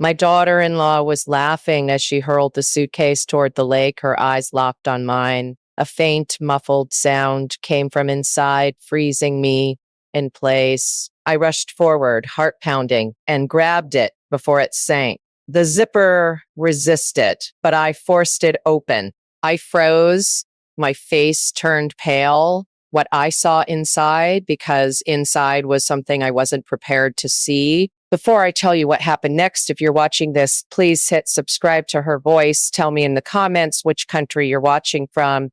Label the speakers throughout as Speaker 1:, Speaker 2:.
Speaker 1: My daughter-in-law was laughing as she hurled the suitcase toward the lake, her eyes locked on mine. A faint, muffled sound came from inside, freezing me in place. I rushed forward, heart pounding, and grabbed it before it sank. The zipper resisted, but I forced it open. I froze. My face turned pale. What I saw inside, because inside was something I wasn't prepared to see. Before I tell you what happened next, if you're watching this, please hit subscribe to her voice. Tell me in the comments which country you're watching from.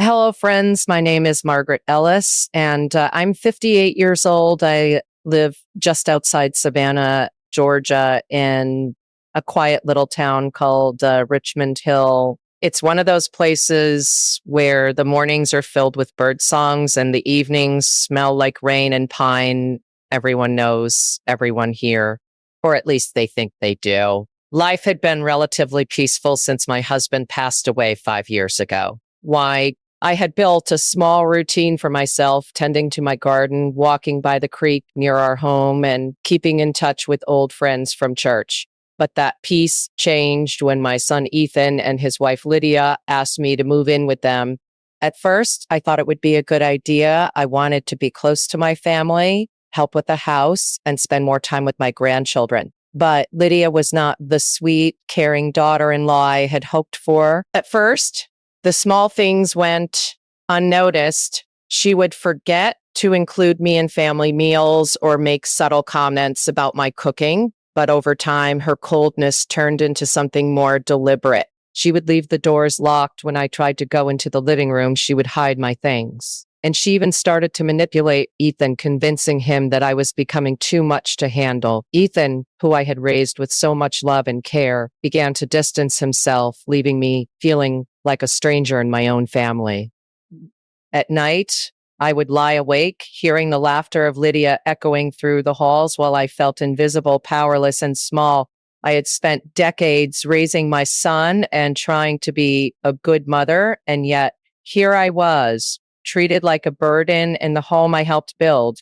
Speaker 1: Hello, friends. My name is Margaret Ellis, and I'm 58 years old. I live just outside Savannah, Georgia, in a quiet little town called Richmond Hill. It's one of those places where the mornings are filled with bird songs and the evenings smell like rain and pine. Everyone knows everyone here, or at least they think they do. Life had been relatively peaceful since my husband passed away 5 years ago. Why, I had built a small routine for myself, tending to my garden, walking by the creek near our home, and keeping in touch with old friends from church. But that peace changed when my son Ethan and his wife Lydia asked me to move in with them. At first, I thought it would be a good idea. I wanted to be close to my family, help with the house, and spend more time with my grandchildren. But Lydia was not the sweet, caring daughter-in-law I had hoped for. At first, the small things went unnoticed. She would forget to include me in family meals or make subtle comments about my cooking. But over time, her coldness turned into something more deliberate. She would leave the doors locked when I tried to go into the living room. She would hide my things. And she even started to manipulate Ethan, convincing him that I was becoming too much to handle. Ethan, who I had raised with so much love and care, began to distance himself, leaving me feeling like a stranger in my own family. At night, I would lie awake, hearing the laughter of Lydia echoing through the halls while I felt invisible, powerless, and small. I had spent decades raising my son and trying to be a good mother, and yet here I was, treated like a burden in the home I helped build.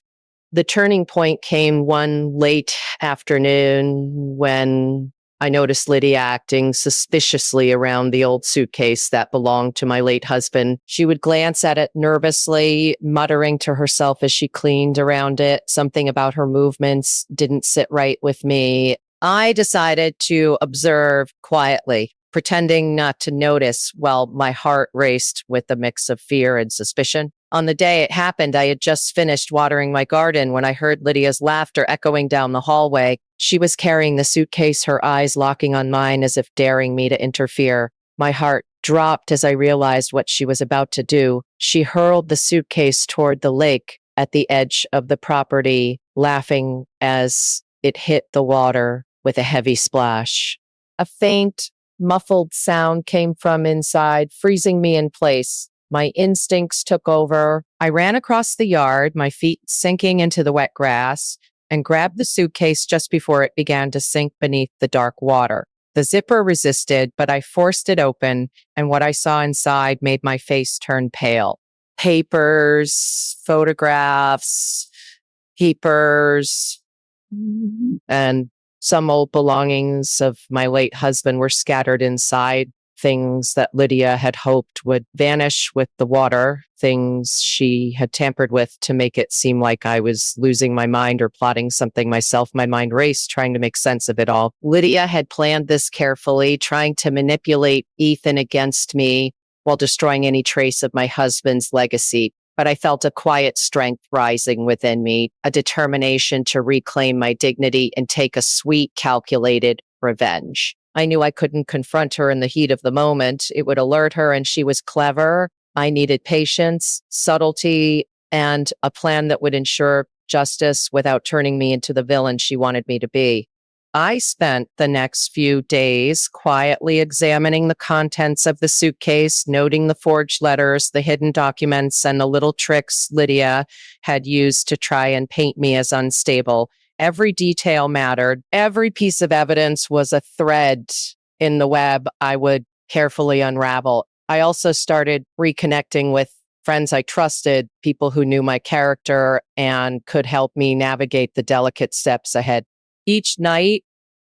Speaker 1: The turning point came one late afternoon when I noticed Lydia acting suspiciously around the old suitcase that belonged to my late husband. She would glance at it nervously, muttering to herself as she cleaned around it. Something about her movements didn't sit right with me. I decided to observe quietly, pretending not to notice while my heart raced with a mix of fear and suspicion. On the day it happened, I had just finished watering my garden when I heard Lydia's laughter echoing down the hallway. She was carrying the suitcase, her eyes locking on mine as if daring me to interfere. My heart dropped as I realized what she was about to do. She hurled the suitcase toward the lake at the edge of the property, laughing as it hit the water with a heavy splash. A faint, muffled sound came from inside, freezing me in place. My instincts took over. I ran across the yard, my feet sinking into the wet grass, and grabbed the suitcase just before it began to sink beneath the dark water. The zipper resisted, but I forced it open, and what I saw inside made my face turn pale. Papers, photographs, papers, and some old belongings of my late husband were scattered inside. Things that Lydia had hoped would vanish with the water, things she had tampered with to make it seem like I was losing my mind or plotting something myself. My mind raced, trying to make sense of it all. Lydia had planned this carefully, trying to manipulate Ethan against me while destroying any trace of my husband's legacy. But I felt a quiet strength rising within me, a determination to reclaim my dignity and take a sweet, calculated revenge. I knew I couldn't confront her in the heat of the moment. It would alert her, and she was clever. I needed patience, subtlety, and a plan that would ensure justice without turning me into the villain she wanted me to be. I spent the next few days quietly examining the contents of the suitcase, noting the forged letters, the hidden documents, and the little tricks Lydia had used to try and paint me as unstable. Every detail mattered. Every piece of evidence was a thread in the web I would carefully unravel. I also started reconnecting with friends I trusted, people who knew my character and could help me navigate the delicate steps ahead. Each night,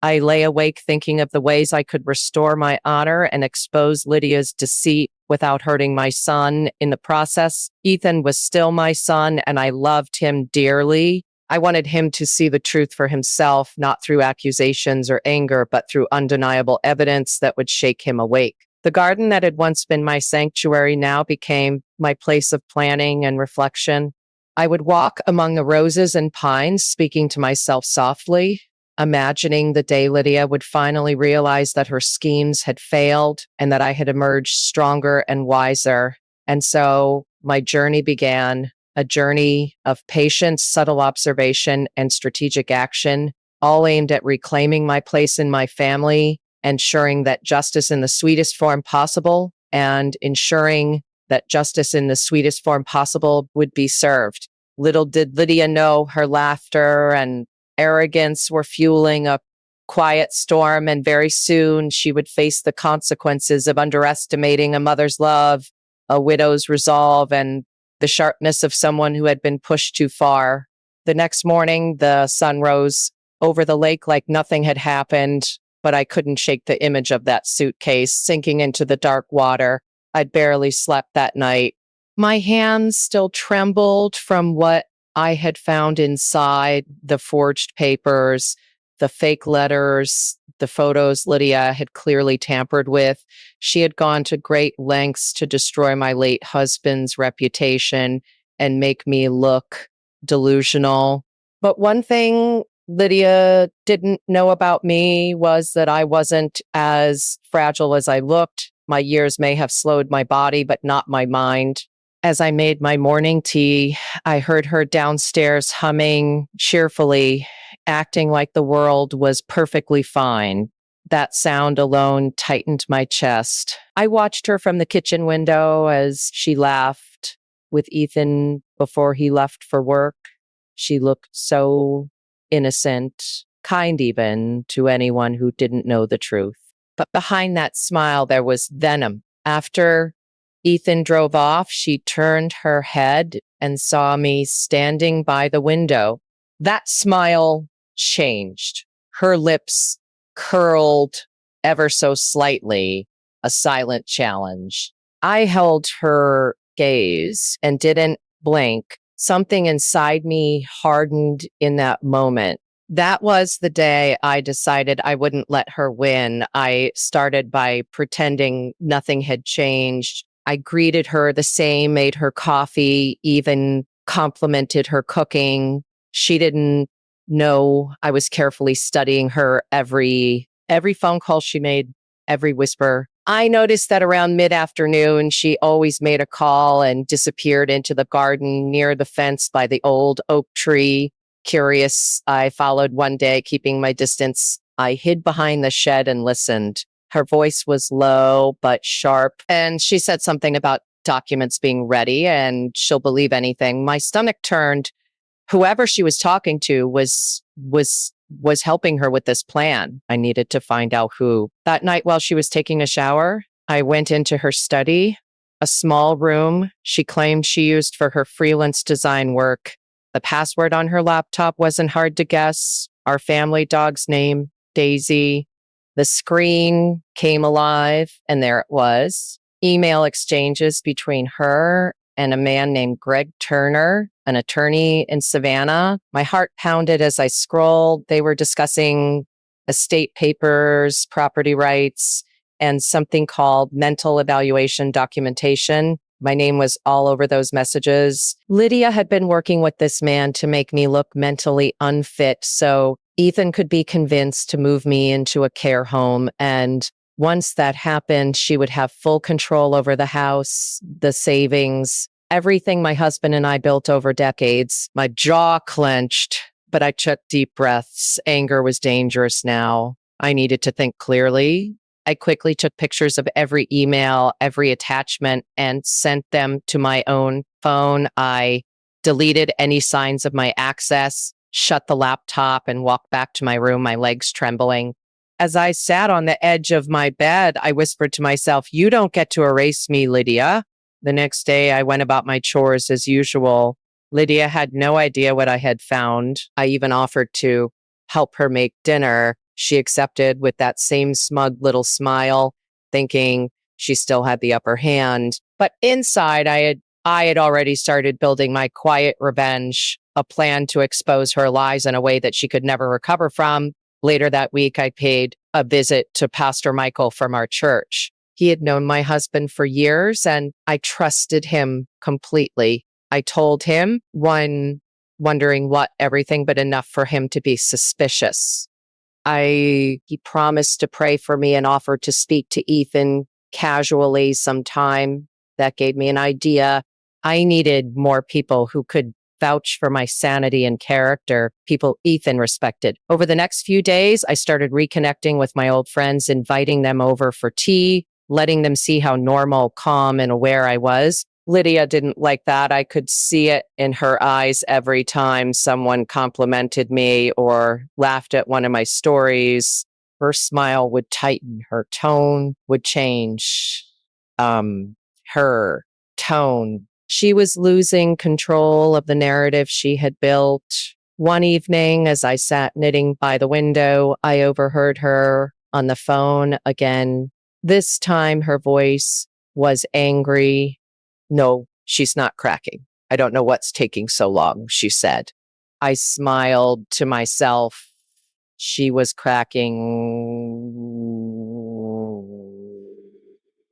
Speaker 1: I lay awake thinking of the ways I could restore my honor and expose Lydia's deceit without hurting my son in the process. Ethan was still my son, and I loved him dearly. I wanted him to see the truth for himself, not through accusations or anger, but through undeniable evidence that would shake him awake. The garden that had once been my sanctuary now became my place of planning and reflection. I would walk among the roses and pines, speaking to myself softly, imagining the day Lydia would finally realize that her schemes had failed and that I had emerged stronger and wiser. And so my journey began, a journey of patience, subtle observation, and strategic action, all aimed at reclaiming my place in my family, ensuring that justice in the sweetest form possible, and ensuring that justice in the sweetest form possible would be served. Little did Lydia know her laughter and arrogance were fueling a quiet storm, and very soon she would face the consequences of underestimating a mother's love, a widow's resolve, and the sharpness of someone who had been pushed too far. The next morning, the sun rose over the lake like nothing had happened, but I couldn't shake the image of that suitcase sinking into the dark water. I'd barely slept that night. My hands still trembled from what I had found inside: the forged papers, the fake letters, the photos Lydia had clearly tampered with. She had gone to great lengths to destroy my late husband's reputation and make me look delusional. But one thing Lydia didn't know about me was that I wasn't as fragile as I looked. My years may have slowed my body, but not my mind. As I made my morning tea, I heard her downstairs humming cheerfully, acting like the world was perfectly fine. That sound alone tightened my chest. I watched her from the kitchen window as she laughed with Ethan before he left for work. She looked so innocent, kind even to anyone who didn't know the truth. But behind that smile, there was venom. After Ethan drove off, she turned her head and saw me standing by the window. That smile changed. Her lips curled ever so slightly, a silent challenge. I held her gaze and didn't blink. Something inside me hardened in that moment. That was the day I decided I wouldn't let her win. I started by pretending nothing had changed. I greeted her the same, made her coffee, even complimented her cooking. She didn't know I was carefully studying her every phone call she made, every whisper. I noticed that around mid-afternoon, she always made a call and disappeared into the garden near the fence by the old oak tree. Curious, I followed one day, keeping my distance. I hid behind the shed and listened. Her voice was low but sharp, and she said something about documents being ready and she'll believe anything. My stomach turned. Whoever she was talking to was helping her with this plan. I needed to find out who. That night while she was taking a shower, I went into her study, a small room she claimed she used for her freelance design work. The password on her laptop wasn't hard to guess. Our family dog's name, Daisy. The screen came alive, and there it was. Email exchanges between her and a man named Greg Turner, an attorney in Savannah. My heart pounded as I scrolled. They were discussing estate papers, property rights, and something called mental evaluation documentation. My name was all over those messages. Lydia had been working with this man to make me look mentally unfit so Ethan could be convinced to move me into a care home. And once that happened, she would have full control over the house, the savings, everything my husband and I built over decades. My jaw clenched, but I took deep breaths. Anger was dangerous now. I needed to think clearly. I quickly took pictures of every email, every attachment, and sent them to my own phone. I deleted any signs of my access, shut the laptop, and walked back to my room, my legs trembling. As I sat on the edge of my bed, I whispered to myself, "You don't get to erase me, Lydia." The next day, I went about my chores as usual. Lydia had no idea what I had found. I even offered to help her make dinner, she accepted with that same smug little smile, thinking she still had the upper hand. But inside, I had already started building my quiet revenge, a plan to expose her lies in a way that she could never recover from. Later that week, I paid a visit to Pastor Michael from our church. He had known my husband for years, and I trusted him completely. I told him, wondering what everything, but enough for him to be suspicious. He promised to pray for me and offered to speak to Ethan casually sometime. That gave me an idea. I needed more people who could vouch for my sanity and character, people Ethan respected. Over the next few days, I started reconnecting with my old friends, inviting them over for tea, letting them see how normal, calm, and aware I was. Lydia didn't like that. I could see it in her eyes every time someone complimented me or laughed at one of my stories. Her smile would tighten, her tone would change. Her tone. She was losing control of the narrative she had built. One evening, as I sat knitting by the window, I overheard her on the phone again. This time, her voice was angry. No, she's not cracking. I don't know what's taking so long, she said. I smiled to myself. She was cracking.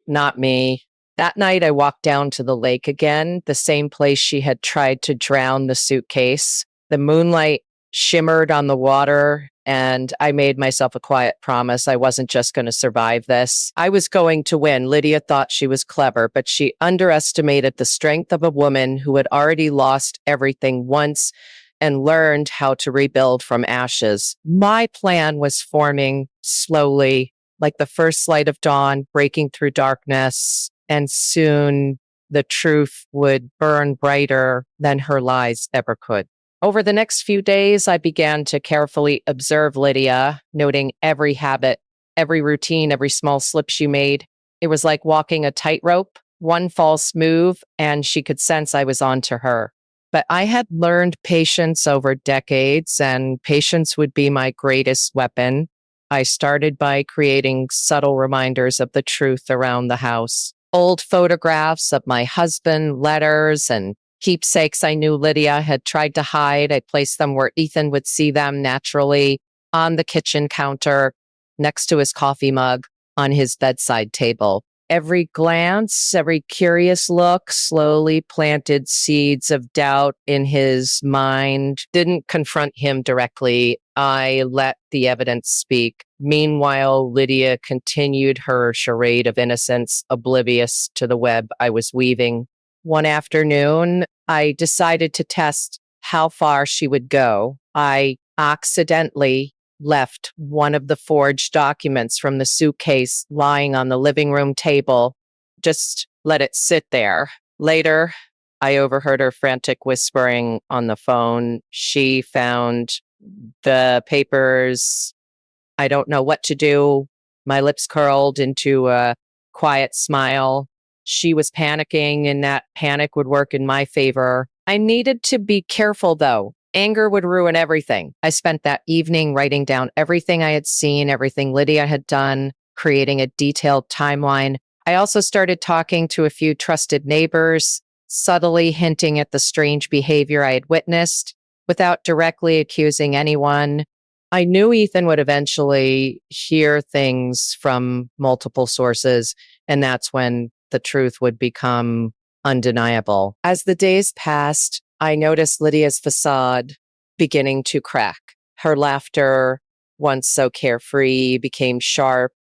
Speaker 1: Not me. That night, I walked down to the lake again, the same place she had tried to drown the suitcase. The moonlight shimmered on the water, and I made myself a quiet promise. I wasn't just going to survive this. I was going to win. Lydia thought she was clever, but she underestimated the strength of a woman who had already lost everything once and learned how to rebuild from ashes. My plan was forming slowly, like the first light of dawn breaking through darkness, and soon the truth would burn brighter than her lies ever could. Over the next few days, I began to carefully observe Lydia, noting every habit, every routine, every small slip she made. It was like walking a tightrope, one false move, and she could sense I was onto her. But I had learned patience over decades, and patience would be my greatest weapon. I started by creating subtle reminders of the truth around the house. Old photographs of my husband, letters, and keepsakes I knew Lydia had tried to hide. I placed them where Ethan would see them naturally, on the kitchen counter, next to his coffee mug, on his bedside table. Every glance, every curious look slowly planted seeds of doubt in his mind. Didn't confront him directly. I let the evidence speak. Meanwhile, Lydia continued her charade of innocence, oblivious to the web I was weaving. One afternoon, I decided to test how far she would go. I accidentally left one of the forged documents from the suitcase lying on the living room table. Just let it sit there. Later, I overheard her frantic whispering on the phone. She found the papers. I don't know what to do. My lips curled into a quiet smile. She was panicking, and that panic would work in my favor. I needed to be careful, though. Anger would ruin everything. I spent that evening writing down everything I had seen, everything Lydia had done, creating a detailed timeline. I also started talking to a few trusted neighbors, subtly hinting at the strange behavior I had witnessed without directly accusing anyone. I knew Ethan would eventually hear things from multiple sources, and that's when the truth would become undeniable. As the days passed, I noticed Lydia's facade beginning to crack. Her laughter, once so carefree, became sharp,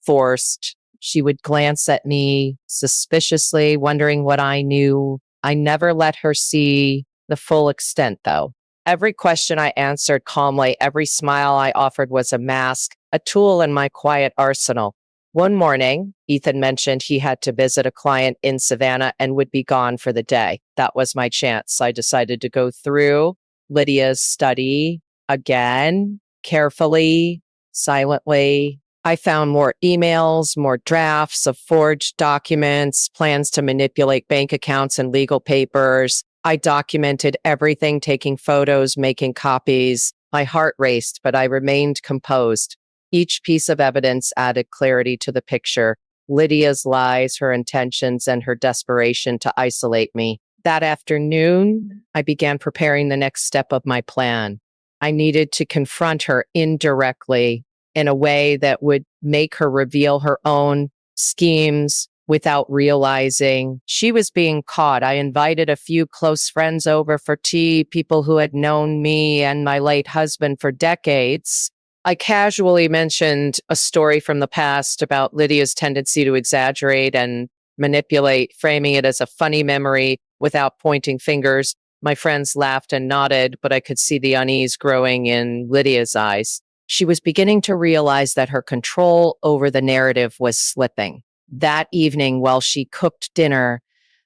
Speaker 1: forced. She would glance at me suspiciously, wondering what I knew. I never let her see the full extent, though. Every question I answered calmly, every smile I offered was a mask, a tool in my quiet arsenal. One morning, Ethan mentioned he had to visit a client in Savannah and would be gone for the day. That was my chance. I decided to go through Lydia's study again, carefully, silently. I found more emails, more drafts of forged documents, plans to manipulate bank accounts and legal papers. I documented everything, taking photos, making copies. My heart raced, but I remained composed. Each piece of evidence added clarity to the picture. Lydia's lies, her intentions, and her desperation to isolate me. That afternoon, I began preparing the next step of my plan. I needed to confront her indirectly in a way that would make her reveal her own schemes without realizing she was being caught. I invited a few close friends over for tea, people who had known me and my late husband for decades. I casually mentioned a story from the past about Lydia's tendency to exaggerate and manipulate, framing it as a funny memory without pointing fingers. My friends laughed and nodded, but I could see the unease growing in Lydia's eyes. She was beginning to realize that her control over the narrative was slipping. That evening, while she cooked dinner,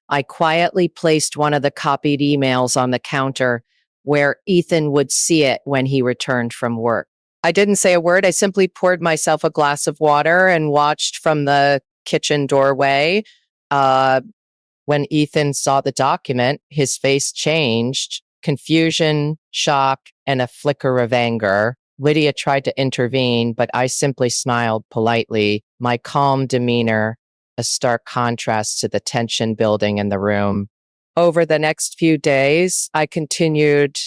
Speaker 1: I quietly placed one of the copied emails on the counter where Ethan would see it when he returned from work. I didn't say a word. I simply poured myself a glass of water and watched from the kitchen doorway. When Ethan saw the document, his face changed, confusion, shock, and a flicker of anger. Lydia tried to intervene, but I simply smiled politely, my calm demeanor a stark contrast to the tension building in the room. Over the next few days, I continued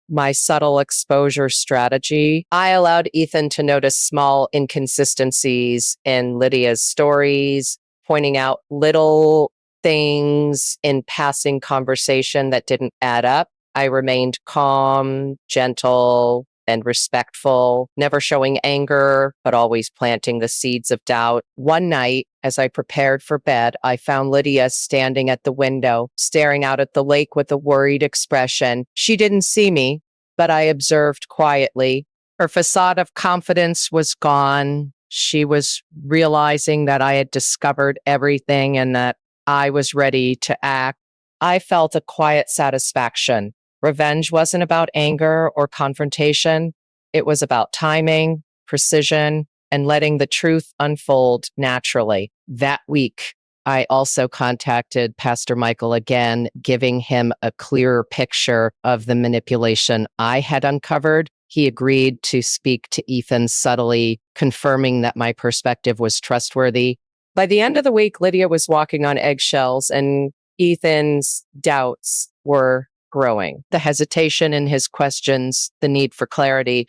Speaker 1: my subtle exposure strategy. I allowed Ethan to notice small inconsistencies in Lydia's stories, pointing out little things in passing conversation that didn't add up. I remained calm, gentle, and respectful, never showing anger, but always planting the seeds of doubt. One night, as I prepared for bed, I found Lydia standing at the window, staring out at the lake with a worried expression. She didn't see me, but I observed quietly. Her facade of confidence was gone. She was realizing that I had discovered everything and that I was ready to act. I felt a quiet satisfaction. Revenge wasn't about anger or confrontation. It was about timing, precision, and letting the truth unfold naturally. That week, I also contacted Pastor Michael again, giving him a clearer picture of the manipulation I had uncovered. He agreed to speak to Ethan subtly, confirming that my perspective was trustworthy. By the end of the week, Lydia was walking on eggshells, and Ethan's doubts were growing. The hesitation in his questions, the need for clarity.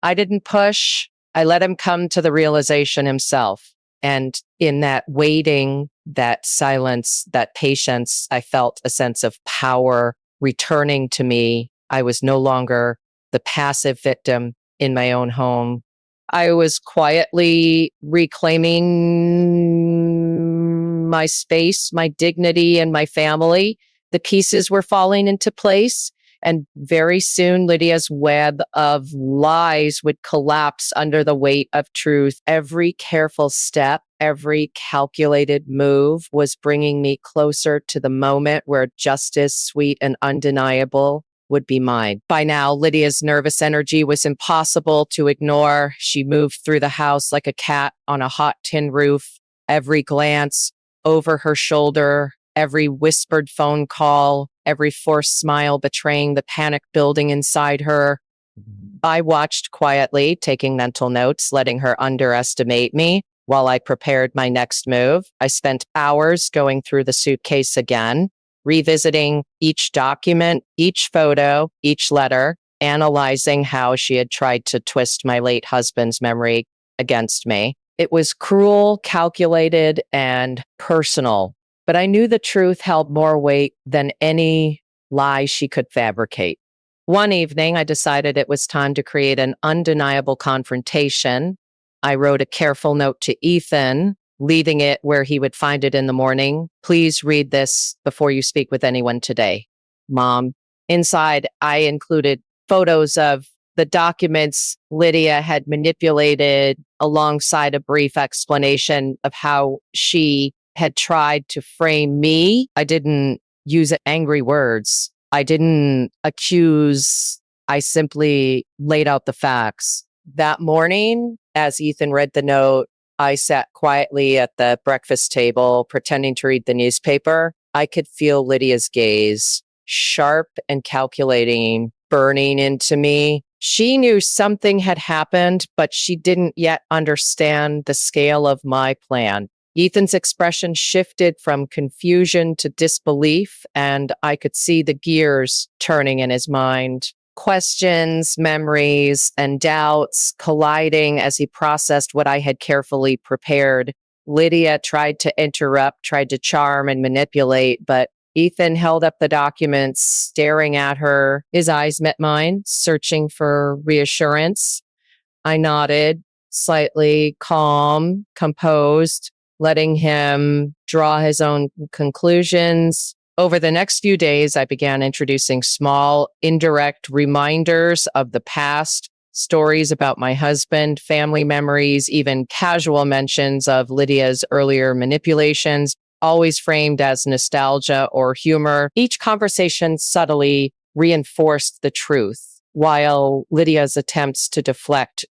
Speaker 1: I didn't push. I let him come to the realization himself. And in that waiting, that silence, that patience, I felt a sense of power returning to me. I was no longer the passive victim in my own home. I was quietly reclaiming my space, my dignity, and my family. The pieces were falling into place. And very soon, Lydia's web of lies would collapse under the weight of truth. Every careful step, every calculated move was bringing me closer to the moment where justice, sweet and undeniable, would be mine. By now, Lydia's nervous energy was impossible to ignore. She moved through the house like a cat on a hot tin roof. Every glance over her shoulder, every whispered phone call, every forced smile betraying the panic building inside her. I watched quietly, taking mental notes, letting her underestimate me while I prepared my next move. I spent hours going through the suitcase again, revisiting each document, each photo, each letter, analyzing how she had tried to twist my late husband's memory against me. It was cruel, calculated, and personal. But I knew the truth held more weight than any lie she could fabricate. One evening, I decided it was time to create an undeniable confrontation. I wrote a careful note to Ethan, leaving it where he would find it in the morning. Please read this before you speak with anyone today, Mom. Inside, I included photos of the documents Lydia had manipulated alongside a brief explanation of how she had tried to frame me. I didn't use angry words. I didn't accuse. I simply laid out the facts. That morning, as Ethan read the note, I sat quietly at the breakfast table, pretending to read the newspaper. I could feel Lydia's gaze, sharp and calculating, burning into me. She knew something had happened, but she didn't yet understand the scale of my plan. Ethan's expression shifted from confusion to disbelief, and I could see the gears turning in his mind. Questions, memories, and doubts colliding as he processed what I had carefully prepared. Lydia tried to interrupt, tried to charm and manipulate, but Ethan held up the documents, staring at her. His eyes met mine, searching for reassurance. I nodded, slightly calm, composed, letting him draw his own conclusions. Over the next few days, I began introducing small, indirect reminders of the past, stories about my husband, family memories, even casual mentions of Lydia's earlier manipulations, always framed as nostalgia or humor. Each conversation subtly reinforced the truth, while Lydia's attempts to deflect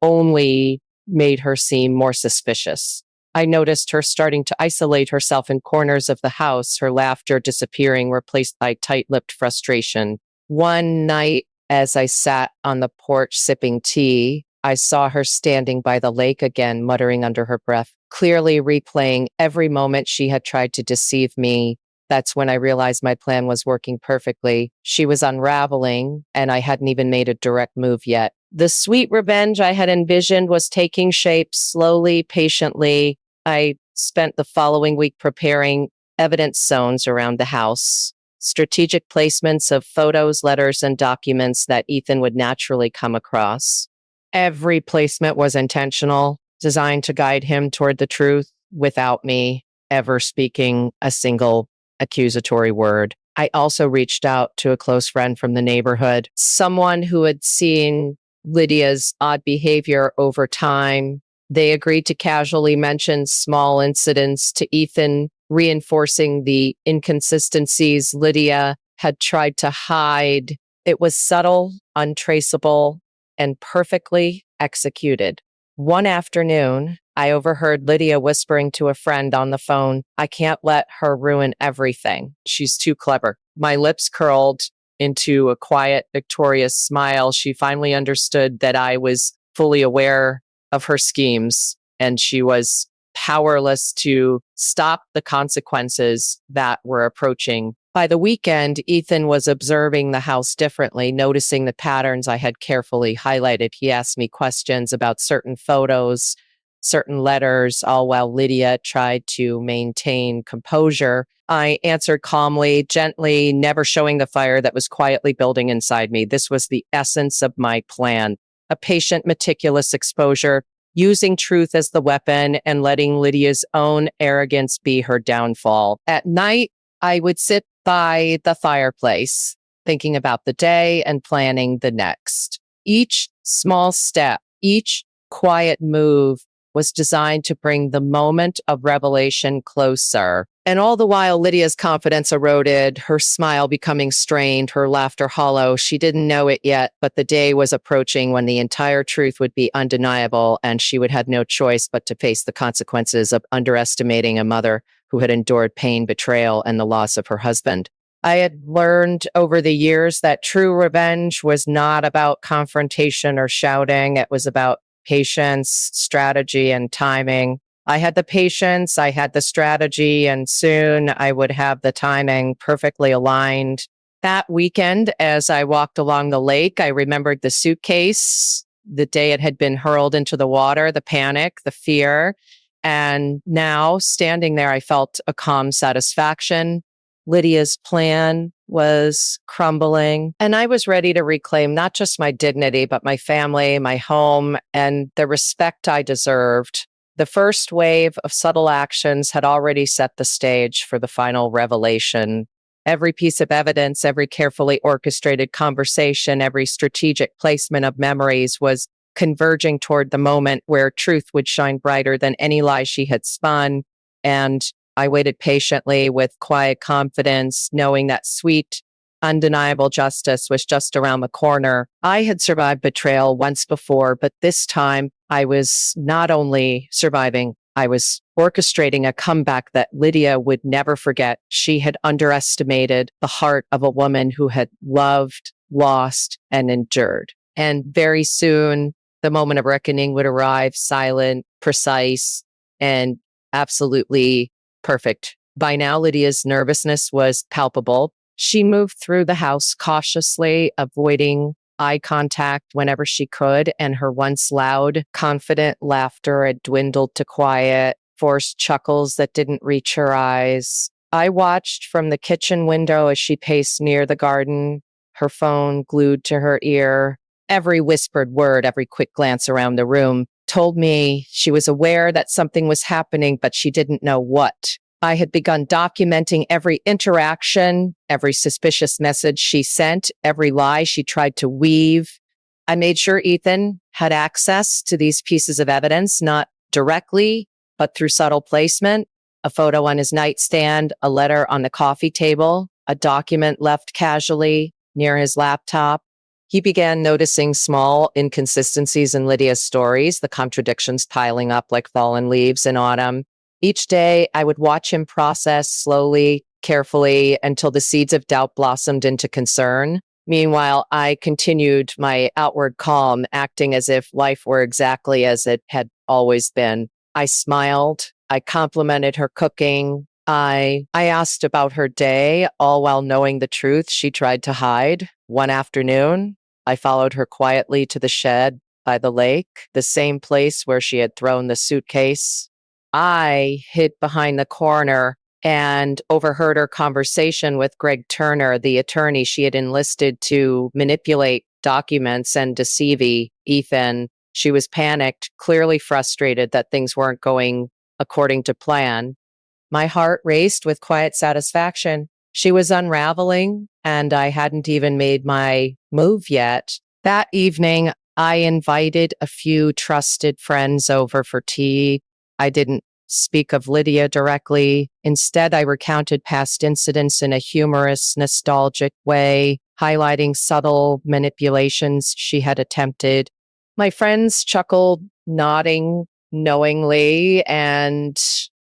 Speaker 1: only made her seem more suspicious. I noticed her starting to isolate herself in corners of the house, her laughter disappearing, replaced by tight-lipped frustration. One night, as I sat on the porch sipping tea, I saw her standing by the lake again, muttering under her breath, clearly replaying every moment she had tried to deceive me. That's when I realized my plan was working perfectly. She was unraveling, and I hadn't even made a direct move yet. The sweet revenge I had envisioned was taking shape slowly, patiently. I spent the following week preparing evidence zones around the house, strategic placements of photos, letters, and documents that Ethan would naturally come across. Every placement was intentional, designed to guide him toward the truth without me ever speaking a single accusatory word. I also reached out to a close friend from the neighborhood, someone who had seen Lydia's odd behavior over time. They agreed to casually mention small incidents to Ethan, reinforcing the inconsistencies Lydia had tried to hide. It was subtle, untraceable, and perfectly executed. One afternoon, I overheard Lydia whispering to a friend on the phone, "I can't let her ruin everything. She's too clever." My lips curled into a quiet, victorious smile. She finally understood that I was fully aware of her schemes, and she was powerless to stop the consequences that were approaching. By the weekend, Ethan was observing the house differently, noticing the patterns I had carefully highlighted. He asked me questions about certain photos, certain letters, all while Lydia tried to maintain composure. I answered calmly, gently, never showing the fire that was quietly building inside me. This was the essence of my plan. A patient, meticulous exposure, using truth as the weapon and letting Lydia's own arrogance be her downfall. At night, I would sit by the fireplace, thinking about the day and planning the next. Each small step, each quiet move was designed to bring the moment of revelation closer. And all the while, Lydia's confidence eroded, her smile becoming strained, her laughter hollow. She didn't know it yet, but the day was approaching when the entire truth would be undeniable, and she would have no choice but to face the consequences of underestimating a mother who had endured pain, betrayal, and the loss of her husband. I had learned over the years that true revenge was not about confrontation or shouting. It was about patience, strategy, and timing. I had the patience, I had the strategy, and soon I would have the timing perfectly aligned. That weekend, as I walked along the lake, I remembered the suitcase, the day it had been hurled into the water, the panic, the fear. And now, standing there, I felt a calm satisfaction. Lydia's plan was crumbling, and I was ready to reclaim not just my dignity, but my family, my home, and the respect I deserved. The first wave of subtle actions had already set the stage for the final revelation. Every piece of evidence, every carefully orchestrated conversation, every strategic placement of memories was converging toward the moment where truth would shine brighter than any lie she had spun. And I waited patiently with quiet confidence, knowing that sweet, undeniable justice was just around the corner. I had survived betrayal once before, but this time I was not only surviving, I was orchestrating a comeback that Lydia would never forget. She had underestimated the heart of a woman who had loved, lost, and endured. And very soon, the moment of reckoning would arrive, silent, precise, and absolutely perfect. By now, Lydia's nervousness was palpable. She moved through the house cautiously, avoiding eye contact whenever she could, and her once loud, confident laughter had dwindled to quiet, forced chuckles that didn't reach her eyes. I watched from the kitchen window as she paced near the garden, her phone glued to her ear. Every whispered word, every quick glance around the room told me she was aware that something was happening, but she didn't know what. I had begun documenting every interaction, every suspicious message she sent, every lie she tried to weave. I made sure Ethan had access to these pieces of evidence, not directly, but through subtle placement. A photo on his nightstand, a letter on the coffee table, a document left casually near his laptop. He began noticing small inconsistencies in Lydia's stories, the contradictions piling up like fallen leaves in autumn. Each day, I would watch him process slowly, carefully, until the seeds of doubt blossomed into concern. Meanwhile, I continued my outward calm, acting as if life were exactly as it had always been. I smiled. I complimented her cooking. I asked about her day, all while knowing the truth she tried to hide. One afternoon, I followed her quietly to the shed by the lake, the same place where she had thrown the suitcase. I hid behind the corner and overheard her conversation with Greg Turner, the attorney she had enlisted to manipulate documents and deceive Ethan. She was panicked, clearly frustrated that things weren't going according to plan. My heart raced with quiet satisfaction. She was unraveling, and I hadn't even made my move yet. That evening, I invited a few trusted friends over for tea. I didn't speak of Lydia directly. Instead, I recounted past incidents in a humorous, nostalgic way, highlighting subtle manipulations she had attempted. My friends chuckled, nodding knowingly, and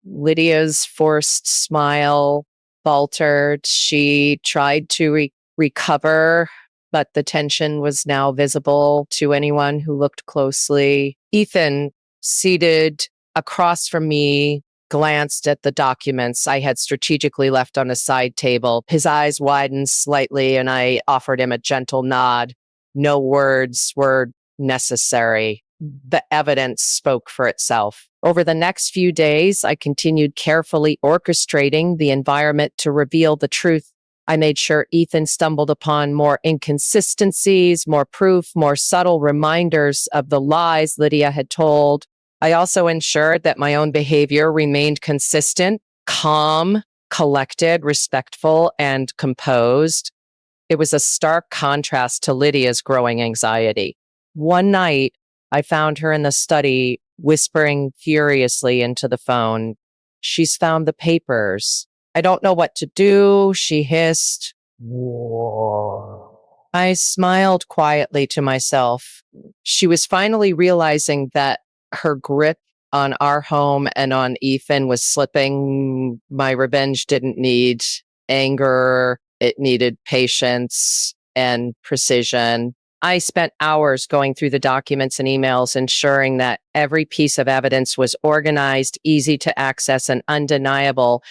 Speaker 1: Lydia's forced smile faltered. She tried to recover, but the tension was now visible to anyone who looked closely. Ethan, seated across from me, glanced at the documents I had strategically left on a side table. His eyes widened slightly, and I offered him a gentle nod. No words were necessary. The evidence spoke for itself. Over the next few days, I continued carefully orchestrating the environment to reveal the truth. I made sure Ethan stumbled upon more inconsistencies, more proof, more subtle reminders of the lies Lydia had told. I also ensured that my own behavior remained consistent, calm, collected, respectful, and composed. It was a stark contrast to Lydia's growing anxiety. One night, I found her in the study, whispering furiously into the phone. "She's found the papers. I don't know what to do," she hissed. Whoa. I smiled quietly to myself. She was finally realizing that her grip on our home and on Ethan was slipping. My revenge didn't need anger, it needed patience and precision. I spent hours going through the documents and emails, ensuring that every piece of evidence was organized, easy to access, and undeniable.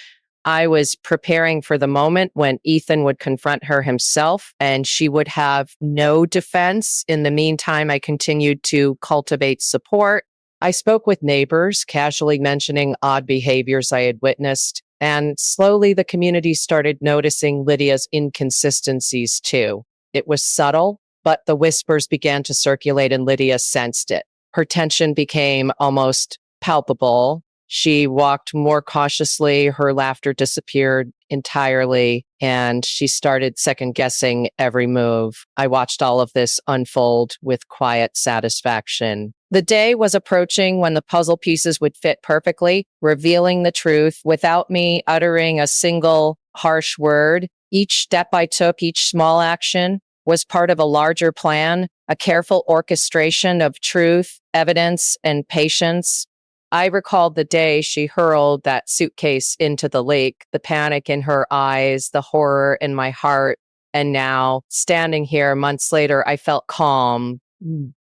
Speaker 1: I was preparing for the moment when Ethan would confront her himself and she would have no defense. In the meantime, I continued to cultivate support. I spoke with neighbors, casually mentioning odd behaviors I had witnessed, and slowly the community started noticing Lydia's inconsistencies too. It was subtle, but the whispers began to circulate and Lydia sensed it. Her tension became almost palpable. She walked more cautiously, her laughter disappeared entirely, and she started second guessing every move. I watched all of this unfold with quiet satisfaction. The day was approaching when the puzzle pieces would fit perfectly, revealing the truth without me uttering a single harsh word. Each step I took, each small action, was part of a larger plan, a careful orchestration of truth, evidence, and patience. I recalled the day she hurled that suitcase into the lake, the panic in her eyes, the horror in my heart. And now, standing here months later, I felt calm,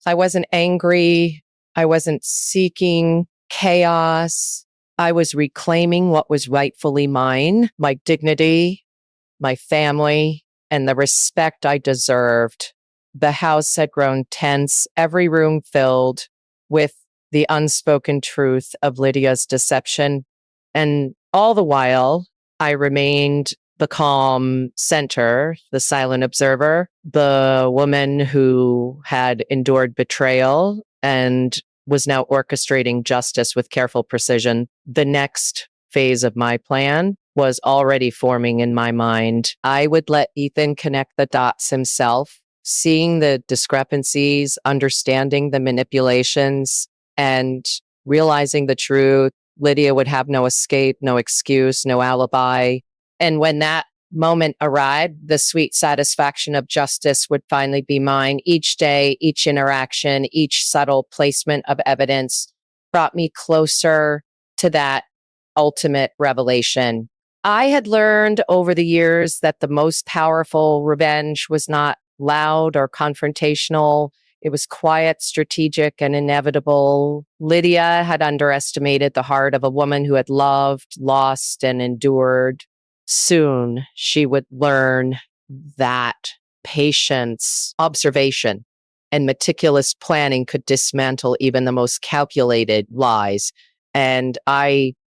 Speaker 1: I wasn't angry. I wasn't seeking chaos. I was reclaiming what was rightfully mine, my dignity, my family, and the respect I deserved. The house had grown tense, every room filled with the unspoken truth of Lydia's deception. And all the while, I remained the calm center, the silent observer, the woman who had endured betrayal and was now orchestrating justice with careful precision. The next phase of my plan was already forming in my mind. I would let Ethan connect the dots himself, seeing the discrepancies, understanding the manipulations, and realizing the truth. Lydia would have no escape, no excuse, no alibi. And when that moment arrived, the sweet satisfaction of justice would finally be mine. Each day, each interaction, each subtle placement of evidence brought me closer to that ultimate revelation. I had learned over the years that the most powerful revenge was not loud or confrontational. It was quiet, strategic, and inevitable. Lydia had underestimated the heart of a woman who had loved, lost, and endured. Soon she would learn that patience, observation, and meticulous planning could dismantle even the most calculated lies. And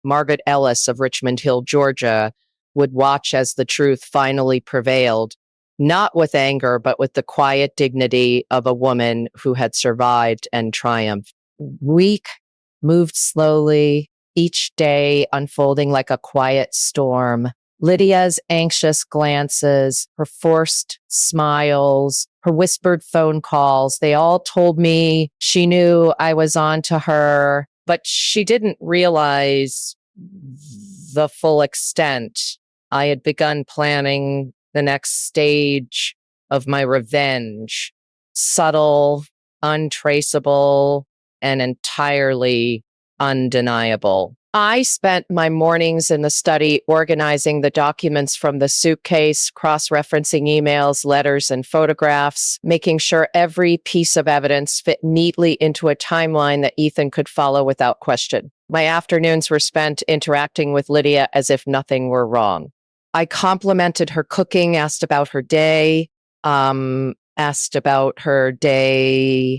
Speaker 1: Margaret Ellis of Richmond Hill, Georgia, would watch as the truth finally prevailed, not with anger, but with the quiet dignity of a woman who had survived and triumphed. Week moved slowly, each day unfolding like a quiet storm. Lydia's anxious glances, her forced smiles, her whispered phone calls, they all told me she knew I was on to her, but she didn't realize the full extent. I had begun planning the next stage of my revenge, subtle, untraceable, and entirely undeniable. I spent my mornings in the study organizing the documents from the suitcase, cross-referencing emails, letters, and photographs, making sure every piece of evidence fit neatly into a timeline that Ethan could follow without question. My afternoons were spent interacting with Lydia as if nothing were wrong. I complimented her cooking, laughed about her day,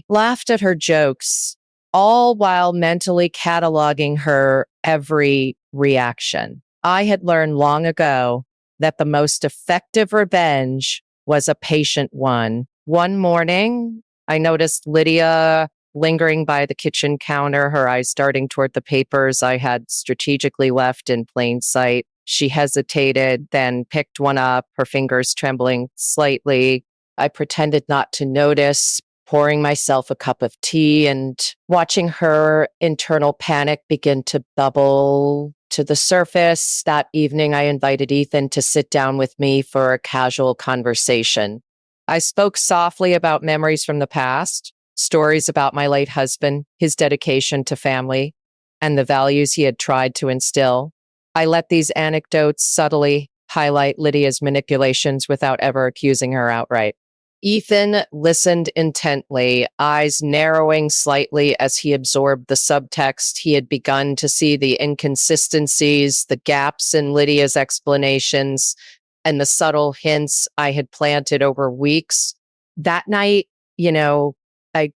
Speaker 1: laughed at her jokes, all while mentally cataloging her every reaction. I had learned long ago that the most effective revenge was a patient one. One morning, I noticed Lydia lingering by the kitchen counter, her eyes darting toward the papers I had strategically left in plain sight. She hesitated, then picked one up, her fingers trembling slightly. I pretended not to notice, pouring myself a cup of tea and watching her internal panic begin to bubble to the surface. That evening, I invited Ethan to sit down with me for a casual conversation. I spoke softly about memories from the past, stories about my late husband, his dedication to family, and the values he had tried to instill. I let these anecdotes subtly highlight Lydia's manipulations without ever accusing her outright. Ethan listened intently, eyes narrowing slightly as he absorbed the subtext. He had begun to see the inconsistencies, the gaps in Lydia's explanations, and the subtle hints I had planted over weeks. That night, I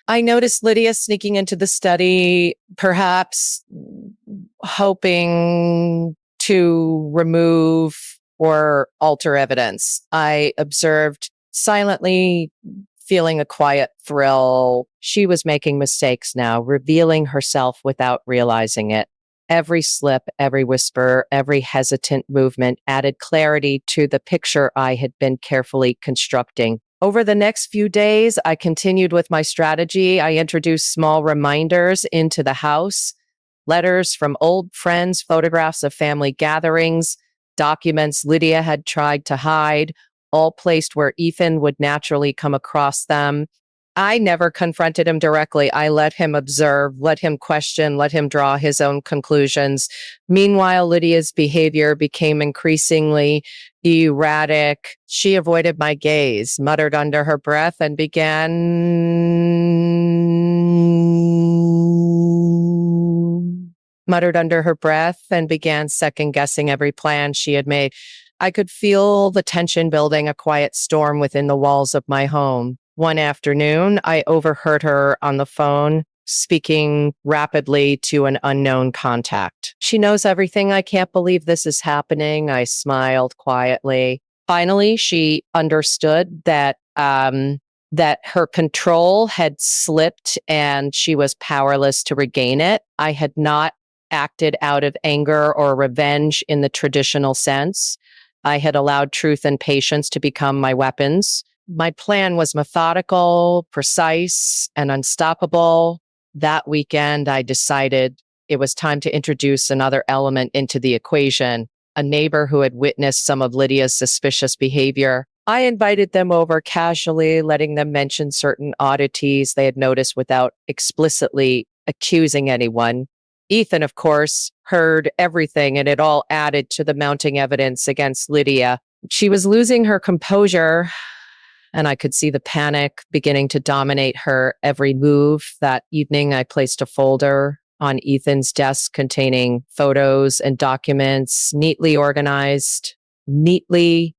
Speaker 1: noticed Lydia sneaking into the study, perhaps hoping to remove or alter evidence. I observed silently, feeling a quiet thrill. She was making mistakes now, revealing herself without realizing it. Every slip, every whisper, every hesitant movement added clarity to the picture I had been carefully constructing. Over the next few days, I continued with my strategy. I introduced small reminders into the house, letters from old friends, photographs of family gatherings, documents Lydia had tried to hide, all placed where Ethan would naturally come across them. I never confronted him directly. I let him observe, let him question, let him draw his own conclusions. Meanwhile, Lydia's behavior became increasingly erratic. She avoided my gaze, muttered under her breath, and began second guessing every plan she had made. I could feel the tension building, a quiet storm within the walls of my home. One afternoon, I overheard her on the phone speaking rapidly to an unknown contact. She knows everything. I can't believe this is happening. I smiled quietly. Finally, she understood that her control had slipped and she was powerless to regain it. I had not acted out of anger or revenge in the traditional sense. I had allowed truth and patience to become my weapons. My plan was methodical, precise, and unstoppable. That weekend, I decided it was time to introduce another element into the equation, a neighbor who had witnessed some of Lydia's suspicious behavior. I invited them over casually, letting them mention certain oddities they had noticed without explicitly accusing anyone. Ethan, of course, heard everything, and it all added to the mounting evidence against Lydia. She was losing her composure, and I could see the panic beginning to dominate her every move. That evening, I placed a folder on Ethan's desk containing photos and documents, neatly organized. Neatly.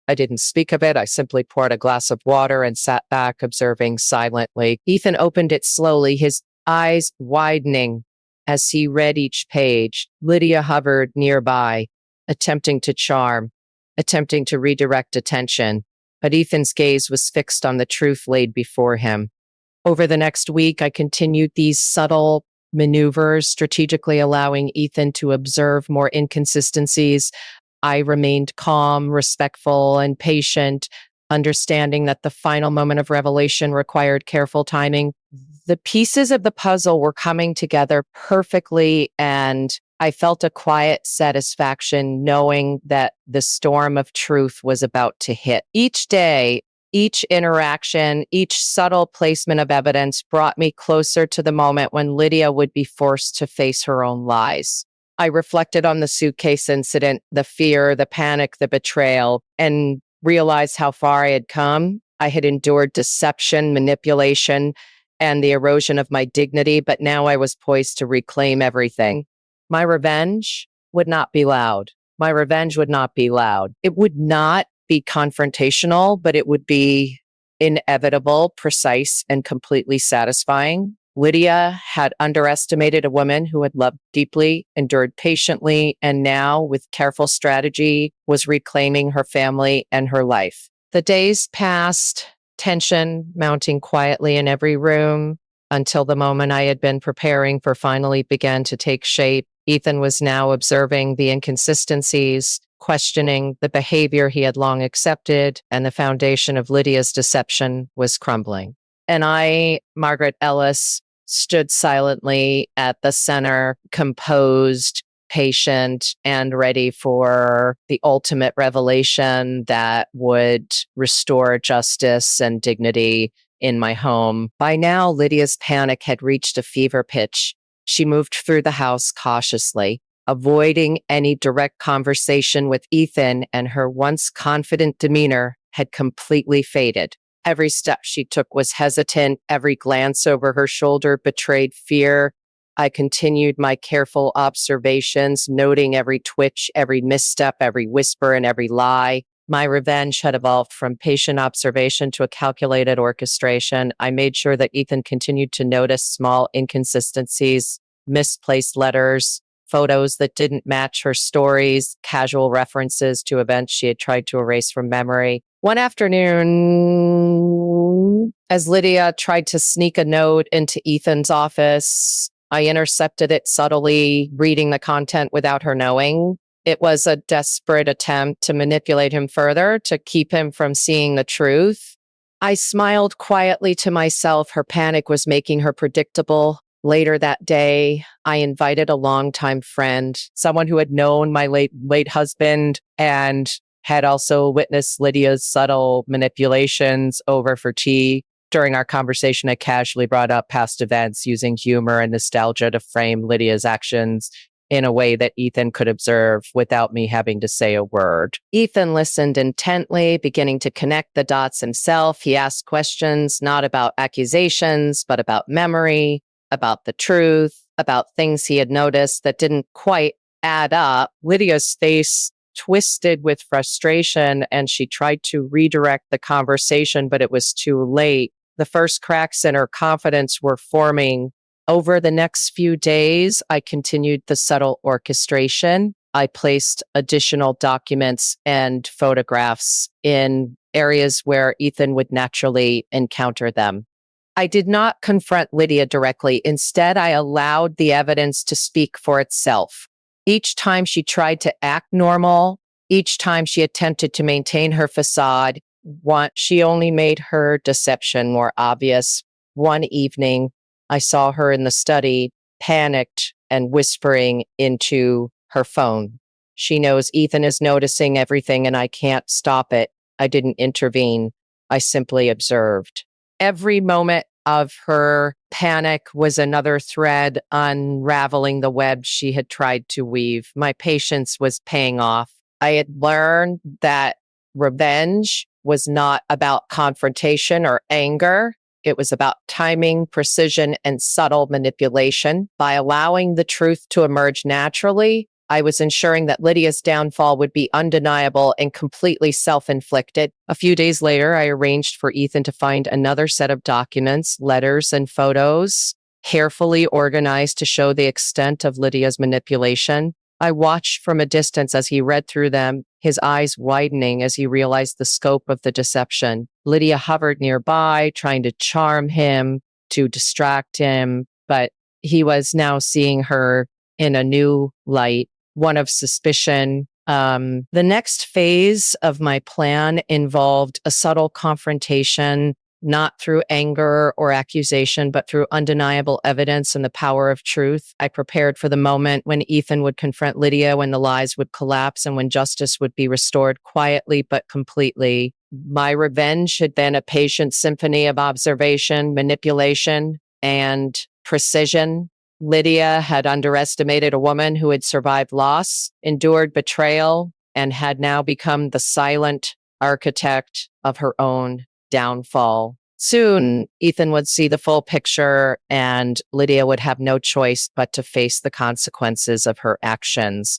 Speaker 1: I didn't speak of it. I simply poured a glass of water and sat back, observing silently. Ethan opened it slowly, his eyes widening as he read each page. Lydia hovered nearby, attempting to charm, attempting to redirect attention. But Ethan's gaze was fixed on the truth laid before him. Over the next week, I continued these subtle maneuvers, strategically allowing Ethan to observe more inconsistencies. I remained calm, respectful, and patient, understanding that the final moment of revelation required careful timing. The pieces of the puzzle were coming together perfectly, and I felt a quiet satisfaction knowing that the storm of truth was about to hit. Each day, each interaction, each subtle placement of evidence brought me closer to the moment when Lydia would be forced to face her own lies. I reflected on the suitcase incident, the fear, the panic, the betrayal, and realized how far I had come. I had endured deception, manipulation, and the erosion of my dignity, but now I was poised to reclaim everything. My revenge would not be loud. My revenge would not be loud. It would not be confrontational, but it would be inevitable, precise, and completely satisfying. Lydia had underestimated a woman who had loved deeply, endured patiently, and now, with careful strategy, was reclaiming her family and her life. The days passed, tension mounting quietly in every room, until the moment I had been preparing for finally began to take shape. Ethan was now observing the inconsistencies, questioning the behavior he had long accepted, and the foundation of Lydia's deception was crumbling. And I, Margaret Ellis, stood silently at the center, composed, patient, and ready for the ultimate revelation that would restore justice and dignity in my home. By now, Lydia's panic had reached a fever pitch. She moved through the house cautiously, avoiding any direct conversation with Ethan, and her once confident demeanor had completely faded. Every step she took was hesitant. Every glance over her shoulder betrayed fear. I continued my careful observations, noting every twitch, every misstep, every whisper, and every lie. My revenge had evolved from patient observation to a calculated orchestration. I made sure that Ethan continued to notice small inconsistencies, misplaced letters, photos that didn't match her stories, casual references to events she had tried to erase from memory. One afternoon, as Lydia tried to sneak a note into Ethan's office, I intercepted it subtly, reading the content without her knowing. It was a desperate attempt to manipulate him further, to keep him from seeing the truth. I smiled quietly to myself. Her panic was making her predictable. Later that day, I invited a longtime friend, someone who had known my late husband and had also witnessed Lydia's subtle manipulations, over for tea. During our conversation, I casually brought up past events, using humor and nostalgia to frame Lydia's actions. in a way that Ethan could observe without me having to say a word. Ethan listened intently, beginning to connect the dots himself. He asked questions not about accusations, but about memory, about the truth, about things he had noticed that didn't quite add up. Lydia's face twisted with frustration, and she tried to redirect the conversation, but it was too late. The first cracks in her confidence were forming. Over the next few days, I continued the subtle orchestration. I placed additional documents and photographs in areas where Ethan would naturally encounter them. I did not confront Lydia directly. Instead, I allowed the evidence to speak for itself. Each time she tried to act normal, each time she attempted to maintain her facade, she only made her deception more obvious. One evening, I saw her in the study, panicked and whispering into her phone. She knows Ethan is noticing everything and I can't stop it. I didn't intervene. I simply observed. Every moment of her panic was another thread unraveling the web she had tried to weave. My patience was paying off. I had learned that revenge was not about confrontation or anger. It was about timing, precision, and subtle manipulation. By allowing the truth to emerge naturally, I was ensuring that Lydia's downfall would be undeniable and completely self-inflicted. A few days later, I arranged for Ethan to find another set of documents, letters, and photos, carefully organized to show the extent of Lydia's manipulation. I watched from a distance as he read through them, his eyes widening as he realized the scope of the deception. Lydia hovered nearby, trying to charm him, to distract him, but he was now seeing her in a new light, one of suspicion. The next phase of my plan involved a subtle confrontation, not through anger or accusation, but through undeniable evidence and the power of truth. I prepared for the moment when Ethan would confront Lydia, when the lies would collapse, and when justice would be restored quietly but completely. My revenge had been a patient symphony of observation, manipulation, and precision. Lydia had underestimated a woman who had survived loss, endured betrayal, and had now become the silent architect of her own downfall. Soon, Ethan would see the full picture, and Lydia would have no choice but to face the consequences of her actions.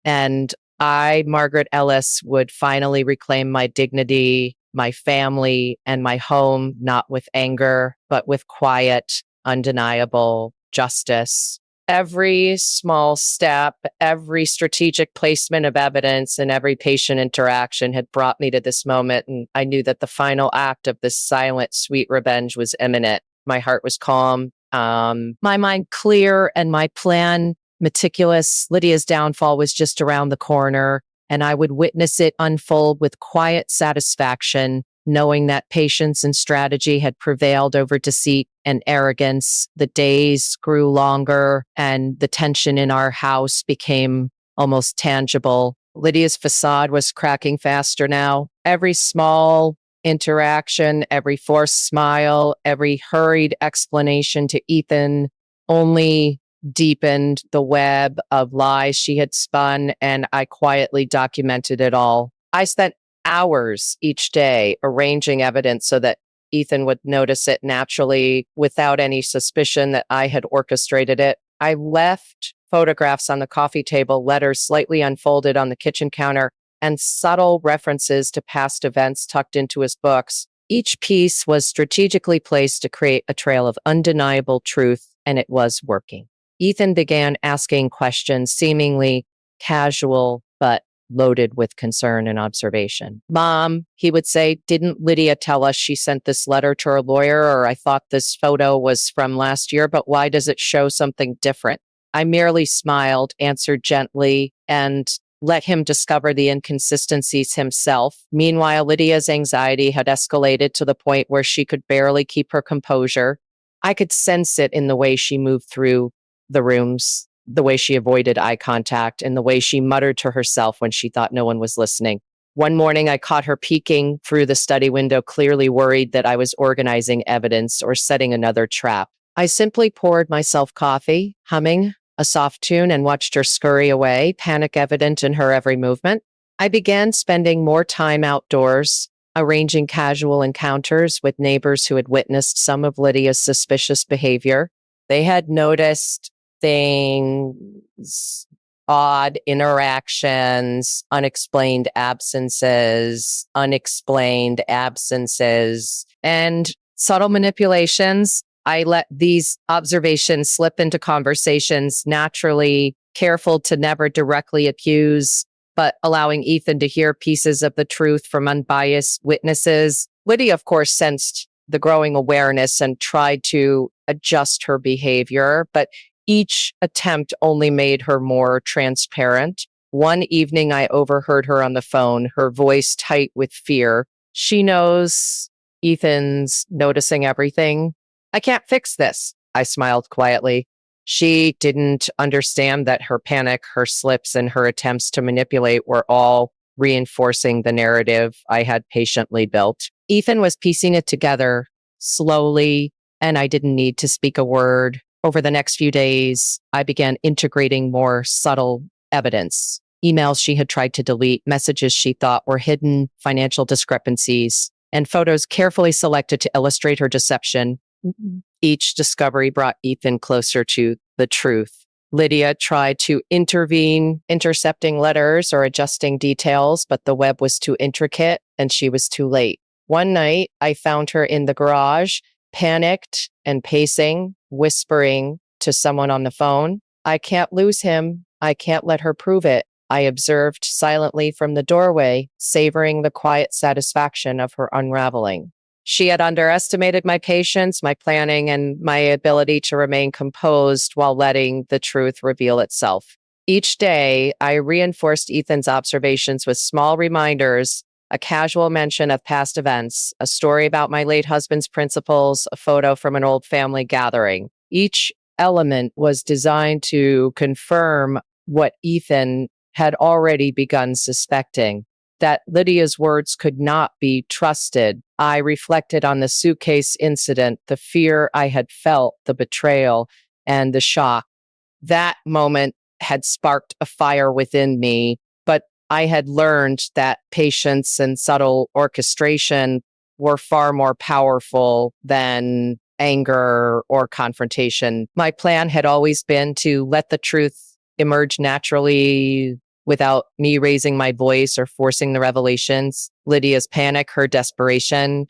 Speaker 1: And I, Margaret Ellis, would finally reclaim my dignity, my family, and my home, not with anger, but with quiet, undeniable justice. Every small step, every strategic placement of evidence, and every patient interaction had brought me to this moment. And I knew that the final act of this silent, sweet revenge was imminent. My heart was calm, my mind clear, and my plan meticulous. Lydia's downfall was just around the corner, and I would witness it unfold with quiet satisfaction, knowing that patience and strategy had prevailed over deceit and arrogance. The days grew longer, and the tension in our house became almost tangible. Lydia's facade was cracking faster now. Every small interaction, every forced smile, every hurried explanation to Ethan only deepened the web of lies she had spun, and I quietly documented it all. I spent hours each day arranging evidence so that Ethan would notice it naturally without any suspicion that I had orchestrated it. I left photographs on the coffee table, letters slightly unfolded on the kitchen counter, and subtle references to past events tucked into his books. Each piece was strategically placed to create a trail of undeniable truth, and it was working. Ethan began asking questions, seemingly casual, but loaded with concern and observation. "Mom," he would say, "didn't Lydia tell us she sent this letter to her lawyer? Or I thought this photo was from last year, but why does it show something different?" I merely smiled, answered gently, and let him discover the inconsistencies himself. Meanwhile, Lydia's anxiety had escalated to the point where she could barely keep her composure. I could sense it in the way she moved through the rooms, the way she avoided eye contact, and the way she muttered to herself when she thought no one was listening. One morning, I caught her peeking through the study window, clearly worried that I was organizing evidence or setting another trap. I simply poured myself coffee, humming a soft tune and watched her scurry away, panic evident in her every movement. I began spending more time outdoors, arranging casual encounters with neighbors who had witnessed some of Lydia's suspicious behavior. They had noticed things, odd interactions, unexplained absences, and subtle manipulations. I let these observations slip into conversations naturally, careful to never directly accuse, but allowing Ethan to hear pieces of the truth from unbiased witnesses. Lydia, of course, sensed the growing awareness and tried to adjust her behavior, but each attempt only made her more transparent. One evening, I overheard her on the phone, her voice tight with fear. She knows Ethan's noticing everything. I can't fix this, I smiled quietly. She didn't understand that her panic, her slips, and her attempts to manipulate were all reinforcing the narrative I had patiently built. Ethan was piecing it together slowly, and I didn't need to speak a word. Over the next few days, I began integrating more subtle evidence. Emails she had tried to delete, messages she thought were hidden, financial discrepancies, and photos carefully selected to illustrate her deception. Each discovery brought Ethan closer to the truth. Lydia tried to intervene, intercepting letters or adjusting details, but the web was too intricate and she was too late. One night, I found her in the garage, panicked and pacing, whispering to someone on the phone, "I can't lose him. I can't let her prove it." I observed silently from the doorway, savoring the quiet satisfaction of her unraveling. She had underestimated my patience, my planning, and my ability to remain composed while letting the truth reveal itself. Each day, I reinforced Ethan's observations with small reminders, a casual mention of past events, a story about my late husband's principles, a photo from an old family gathering. Each element was designed to confirm what Ethan had already begun suspecting, that Lydia's words could not be trusted. I reflected on the suitcase incident, the fear I had felt, the betrayal, and the shock. That moment had sparked a fire within me, but I had learned that patience and subtle orchestration were far more powerful than anger or confrontation. My plan had always been to let the truth emerge naturally without me raising my voice or forcing the revelations. Lydia's panic, her desperation,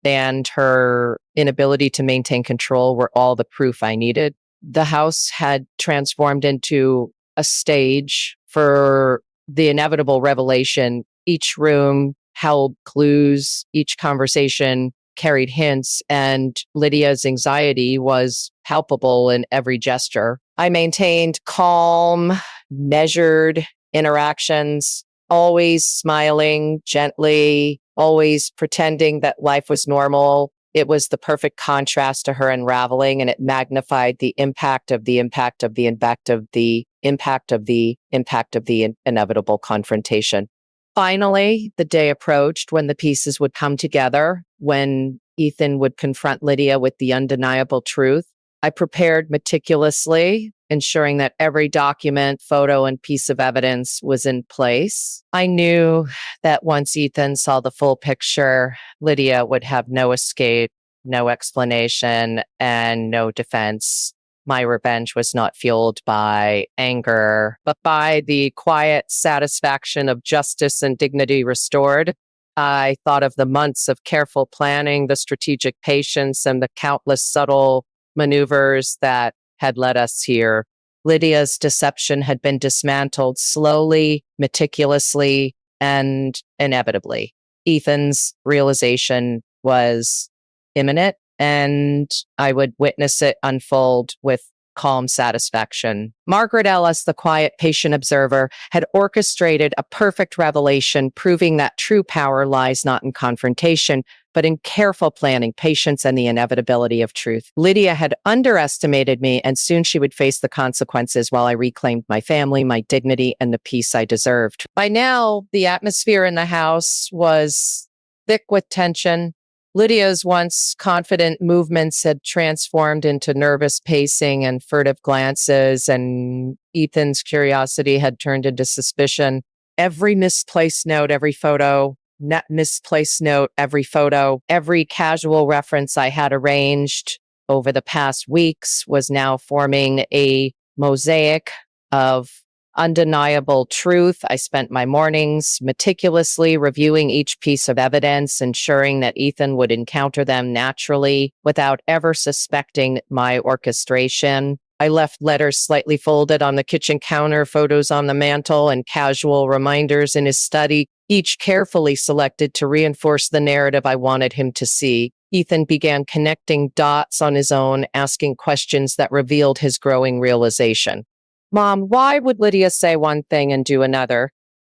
Speaker 1: and her inability to maintain control were all the proof I needed. The house had transformed into a stage for the inevitable revelation. Each room held clues, each conversation carried hints, and Lydia's anxiety was palpable in every gesture. I maintained calm, measured interactions, always smiling gently, always pretending that life was normal. It was the perfect contrast to her unraveling, and it magnified the impact of the impact of the impact of the impact of the impact of the inevitable confrontation. Finally, the day approached when the pieces would come together, when Ethan would confront Lydia with the undeniable truth. I prepared meticulously, ensuring that every document, photo, and piece of evidence was in place. I knew that once Ethan saw the full picture, Lydia would have no escape, no explanation, and no defense. My revenge was not fueled by anger, but by the quiet satisfaction of justice and dignity restored. I thought of the months of careful planning, the strategic patience, and the countless subtle maneuvers that had led us here. Lydia's deception had been dismantled slowly, meticulously, and inevitably. Ethan's realization was imminent, and I would witness it unfold with calm satisfaction. Margaret Ellis, the quiet, patient observer, had orchestrated a perfect revelation, proving that true power lies not in confrontation, but in careful planning, patience, and the inevitability of truth. Lydia had underestimated me, and soon she would face the consequences while I reclaimed my family, my dignity, and the peace I deserved. By now, the atmosphere in the house was thick with tension. Lydia's once confident movements had transformed into nervous pacing and furtive glances, and Ethan's curiosity had turned into suspicion. Every misplaced note, every photo, net misplaced note, every photo, every casual reference I had arranged over the past weeks was now forming a mosaic of undeniable truth. I spent my mornings meticulously reviewing each piece of evidence, ensuring that Ethan would encounter them naturally without ever suspecting my orchestration. I left letters slightly folded on the kitchen counter, photos on the mantle, and casual reminders in his study, each carefully selected to reinforce the narrative I wanted him to see. Ethan began connecting dots on his own, asking questions that revealed his growing realization. Mom, why would Lydia say one thing and do another?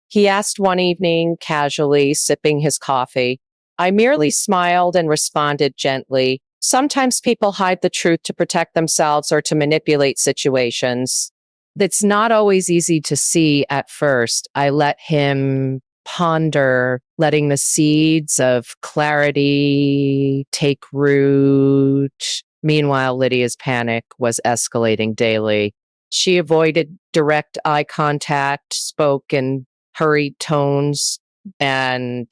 Speaker 1: He asked one evening, casually, sipping his coffee. I merely smiled and responded gently. Sometimes people hide the truth to protect themselves or to manipulate situations. That's not always easy to see at first. I let him ponder, letting the seeds of clarity take root. Meanwhile, Lydia's panic was escalating daily. She avoided direct eye contact, spoke in hurried tones, and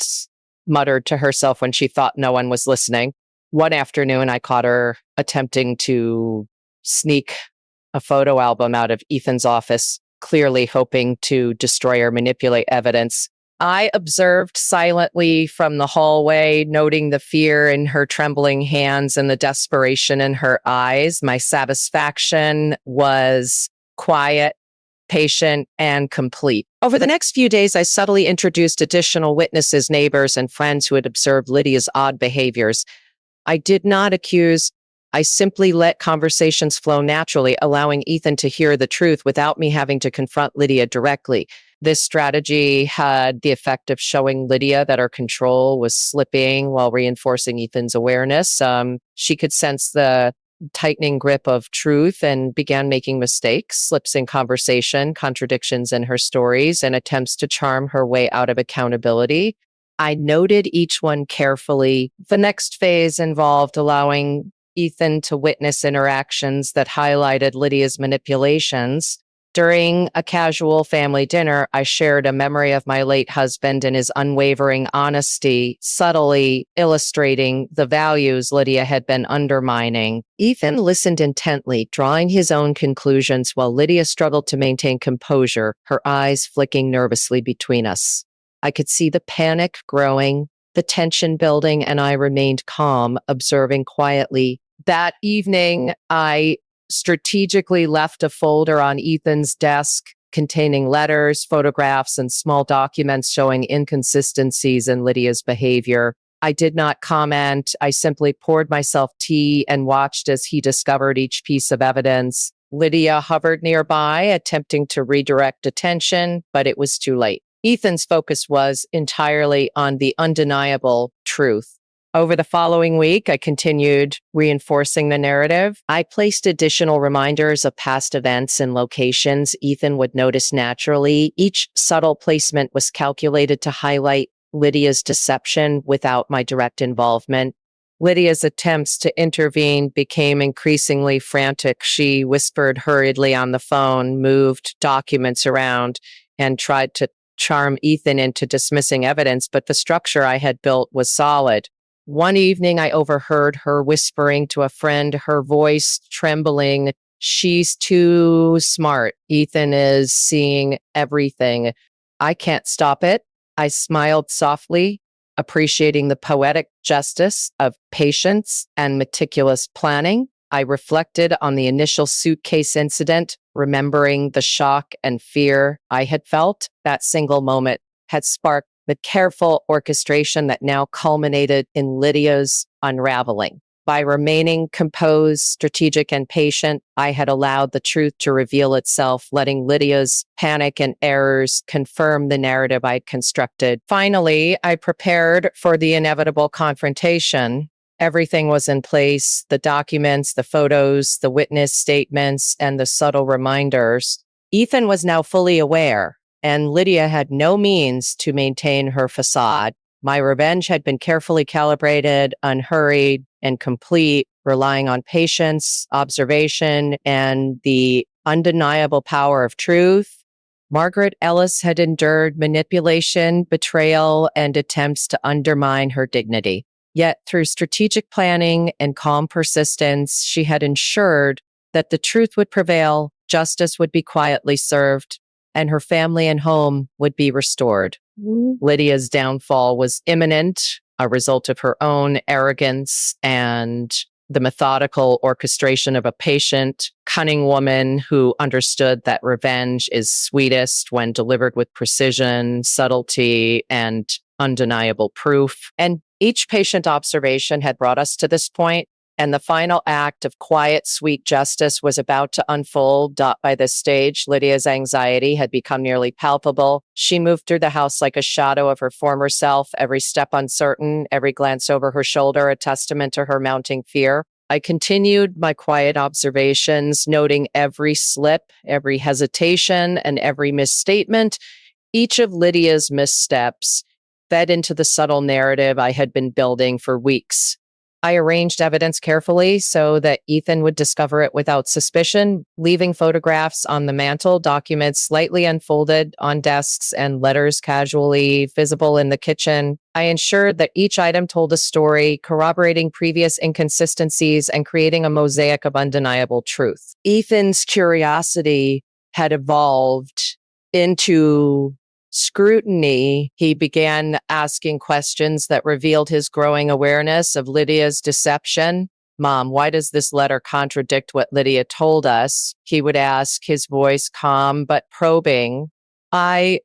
Speaker 1: muttered to herself when she thought no one was listening. One afternoon, I caught her attempting to sneak a photo album out of Ethan's office, clearly hoping to destroy or manipulate evidence. I observed silently from the hallway, noting the fear in her trembling hands and the desperation in her eyes. My satisfaction was quiet, patient, and complete. Over the next few days, I subtly introduced additional witnesses, neighbors, and friends who had observed Lydia's odd behaviors. I did not accuse. I simply let conversations flow naturally, allowing Ethan to hear the truth without me having to confront Lydia directly. This strategy had the effect of showing Lydia that her control was slipping while reinforcing Ethan's awareness. She could sense the tightening grip of truth and began making mistakes, slips in conversation, contradictions in her stories, and attempts to charm her way out of accountability. I noted each one carefully. The next phase involved allowing Ethan to witness interactions that highlighted Lydia's manipulations. During a casual family dinner, I shared a memory of my late husband and his unwavering honesty, subtly illustrating the values Lydia had been undermining. Ethan listened intently, drawing his own conclusions while Lydia struggled to maintain composure, her eyes flicking nervously between us. I could see the panic growing, the tension building, and I remained calm, observing quietly. That evening, I strategically left a folder on Ethan's desk containing letters, photographs, and small documents showing inconsistencies in Lydia's behavior. I did not comment. I simply poured myself tea and watched as he discovered each piece of evidence. Lydia hovered nearby, attempting to redirect attention, but it was too late. Ethan's focus was entirely on the undeniable truth. Over the following week, I continued reinforcing the narrative. I placed additional reminders of past events and locations Ethan would notice naturally. Each subtle placement was calculated to highlight Lydia's deception without my direct involvement. Lydia's attempts to intervene became increasingly frantic. She whispered hurriedly on the phone, moved documents around, and tried to charm Ethan into dismissing evidence, but the structure I had built was solid. One evening, I overheard her whispering to a friend, her voice trembling. She's too smart. Ethan is seeing everything. I can't stop it. I smiled softly, appreciating the poetic justice of patience and meticulous planning. I reflected on the initial suitcase incident, remembering the shock and fear I had felt. That single moment had sparked the careful orchestration that now culminated in Lydia's unraveling. By remaining composed, strategic, and patient, I had allowed the truth to reveal itself, letting Lydia's panic and errors confirm the narrative I'd constructed. Finally, I prepared for the inevitable confrontation. Everything was in place: the documents, the photos, the witness statements, and the subtle reminders. Ethan was now fully aware, and Lydia had no means to maintain her facade. My revenge had been carefully calibrated, unhurried, and complete, relying on patience, observation, and the undeniable power of truth. Margaret Ellis had endured manipulation, betrayal, and attempts to undermine her dignity. Yet, through strategic planning and calm persistence, she had ensured that the truth would prevail, justice would be quietly served, and her family and home would be restored. Lydia's downfall was imminent, a result of her own arrogance and the methodical orchestration of a patient, cunning woman who understood that revenge is sweetest when delivered with precision, subtlety, and undeniable proof. And each patient observation had brought us to this point, and the final act of quiet, sweet justice was about to unfold. By this stage, Lydia's anxiety had become nearly palpable. She moved through the house like a shadow of her former self, every step uncertain, every glance over her shoulder a testament to her mounting fear. I continued my quiet observations, noting every slip, every hesitation, and every misstatement. Each of Lydia's missteps fed into the subtle narrative I had been building for weeks. I arranged evidence carefully so that Ethan would discover it without suspicion, leaving photographs on the mantle, documents slightly unfolded on desks, and letters casually visible in the kitchen. I ensured that each item told a story, corroborating previous inconsistencies and creating a mosaic of undeniable truth. Ethan's curiosity had evolved into scrutiny. He began asking questions that revealed his growing awareness of Lydia's deception. Mom, why does this letter contradict what Lydia told us? He would ask, his voice calm but probing. I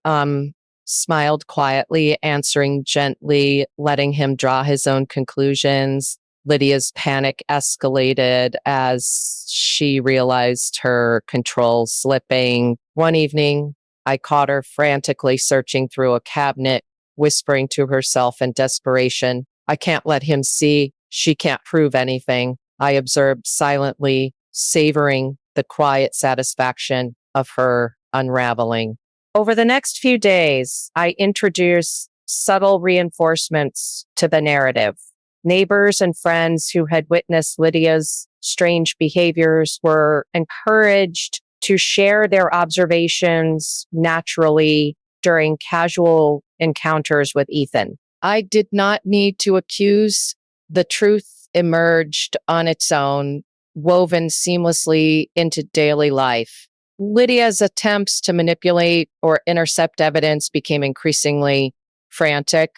Speaker 1: smiled quietly, answering gently, letting him draw his own conclusions. Lydia's panic escalated as she realized her control slipping. One evening, I caught her frantically searching through a cabinet, whispering to herself in desperation, I can't let him see. She can't prove anything. I observed silently, savoring the quiet satisfaction of her unraveling. Over the next few days, I introduced subtle reinforcements to the narrative. Neighbors and friends who had witnessed Lydia's strange behaviors were encouraged to share their observations naturally during casual encounters with Ethan. I did not need to accuse. The truth emerged on its own, woven seamlessly into daily life. Lydia's attempts to manipulate or intercept evidence became increasingly frantic.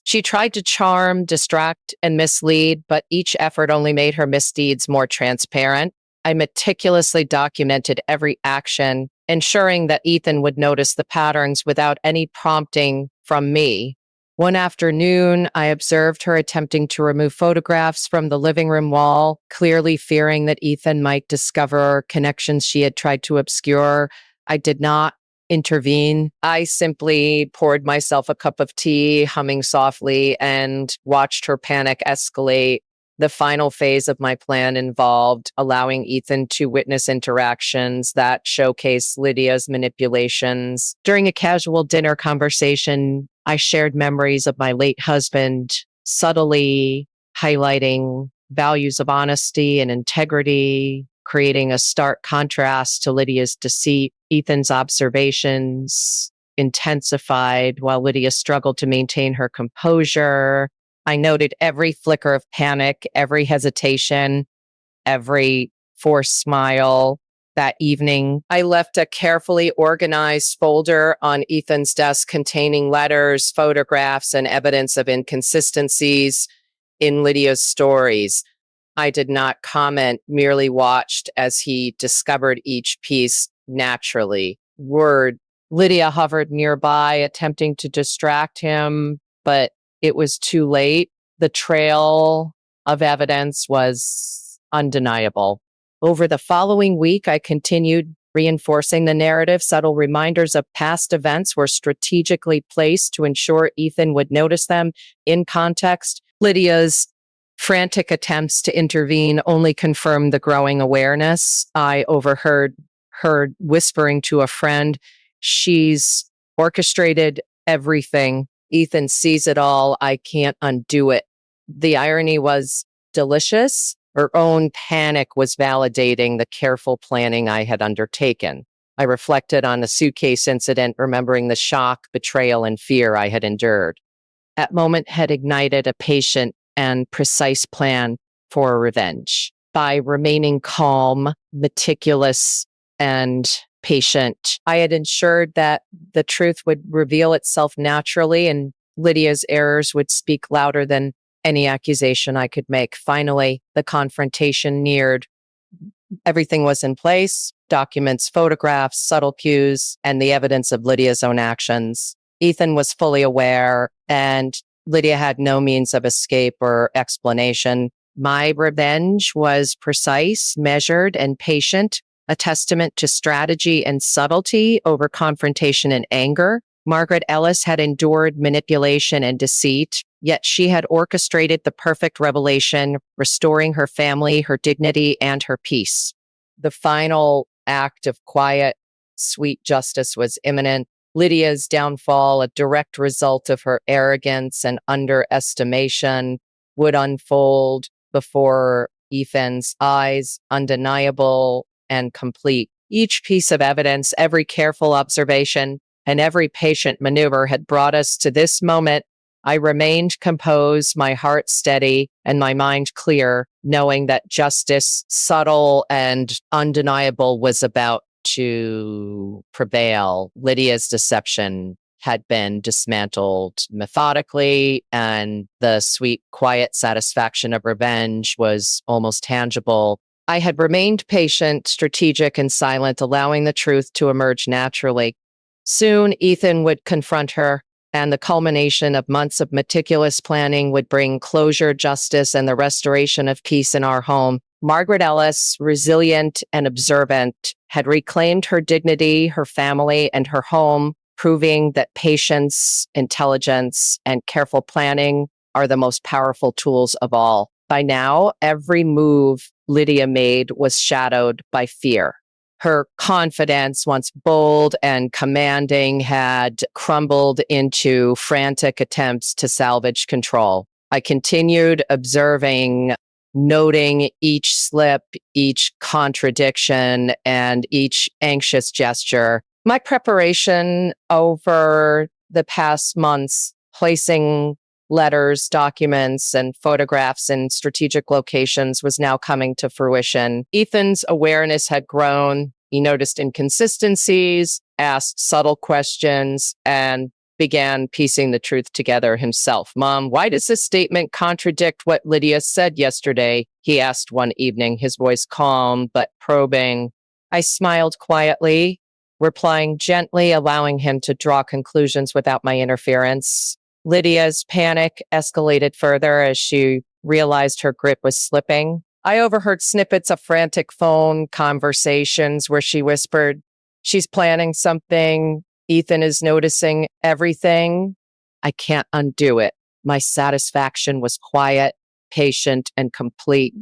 Speaker 1: She tried to charm, distract, and mislead, but each effort only made her misdeeds more transparent. I meticulously documented every action, ensuring that Ethan would notice the patterns without any prompting from me. One afternoon, I observed her attempting to remove photographs from the living room wall, clearly fearing that Ethan might discover connections she had tried to obscure. I did not intervene. I simply poured myself a cup of tea, humming softly, and watched her panic escalate. The final phase of my plan involved allowing Ethan to witness interactions that showcase Lydia's manipulations. During a casual dinner conversation, I shared memories of my late husband, subtly highlighting values of honesty and integrity, creating a stark contrast to Lydia's deceit. Ethan's observations intensified while Lydia struggled to maintain her composure. I noted every flicker of panic, every hesitation, every forced smile. That evening, I left a carefully organized folder on Ethan's desk containing letters, photographs, and evidence of inconsistencies in Lydia's stories. I did not comment, merely watched as he discovered each piece naturally. Lydia hovered nearby, attempting to distract him, but it was too late. The trail of evidence was undeniable. Over the following week, I continued reinforcing the narrative. Subtle reminders of past events were strategically placed to ensure Ethan would notice them in context. Lydia's frantic attempts to intervene only confirmed the growing awareness. I overheard her whispering to a friend, she's orchestrated everything. Ethan sees it all. I can't undo it. The irony was delicious. Her own panic was validating the careful planning I had undertaken. I reflected on the suitcase incident, remembering the shock, betrayal, and fear I had endured. That moment had ignited a patient and precise plan for revenge. By remaining calm, meticulous, and patient, I had ensured that the truth would reveal itself naturally and Lydia's errors would speak louder than any accusation I could make. Finally, the confrontation neared. Everything was in place: documents, photographs, subtle cues, and the evidence of Lydia's own actions. Ethan was fully aware, and Lydia had no means of escape or explanation. My revenge was precise, measured, and patient, a testament to strategy and subtlety over confrontation and anger. Margaret Ellis had endured manipulation and deceit, yet she had orchestrated the perfect revelation, restoring her family, her dignity, and her peace. The final act of quiet, sweet justice was imminent. Lydia's downfall, a direct result of her arrogance and underestimation, would unfold before Ethan's eyes, undeniable and complete. Each piece of evidence, every careful observation, and every patient maneuver had brought us to this moment. I remained composed, my heart steady, and my mind clear, knowing that justice, subtle and undeniable, was about to prevail. Lydia's deception had been dismantled methodically, and the sweet, quiet satisfaction of revenge was almost tangible. I had remained patient, strategic, and silent, allowing the truth to emerge naturally. Soon, Ethan would confront her, and the culmination of months of meticulous planning would bring closure, justice, and the restoration of peace in our home. Margaret Ellis, resilient and observant, had reclaimed her dignity, her family, and her home, proving that patience, intelligence, and careful planning are the most powerful tools of all. By now, every move Lydia made was shadowed by fear. Her confidence, once bold and commanding, had crumbled into frantic attempts to salvage control. I continued observing, noting each slip, each contradiction, and each anxious gesture. My preparation over the past months, placing letters, documents, and photographs in strategic locations, was now coming to fruition. Ethan's awareness had grown. He noticed inconsistencies, asked subtle questions, and began piecing the truth together himself. "Mom, why does this statement contradict what Lydia said yesterday?" he asked one evening, his voice calm but probing. I smiled quietly, replying gently, allowing him to draw conclusions without my interference. Lydia's panic escalated further as she realized her grip was slipping. I overheard snippets of frantic phone conversations where she whispered, "She's planning something. Ethan is noticing everything." I can't undo it. My satisfaction was quiet, patient, and complete.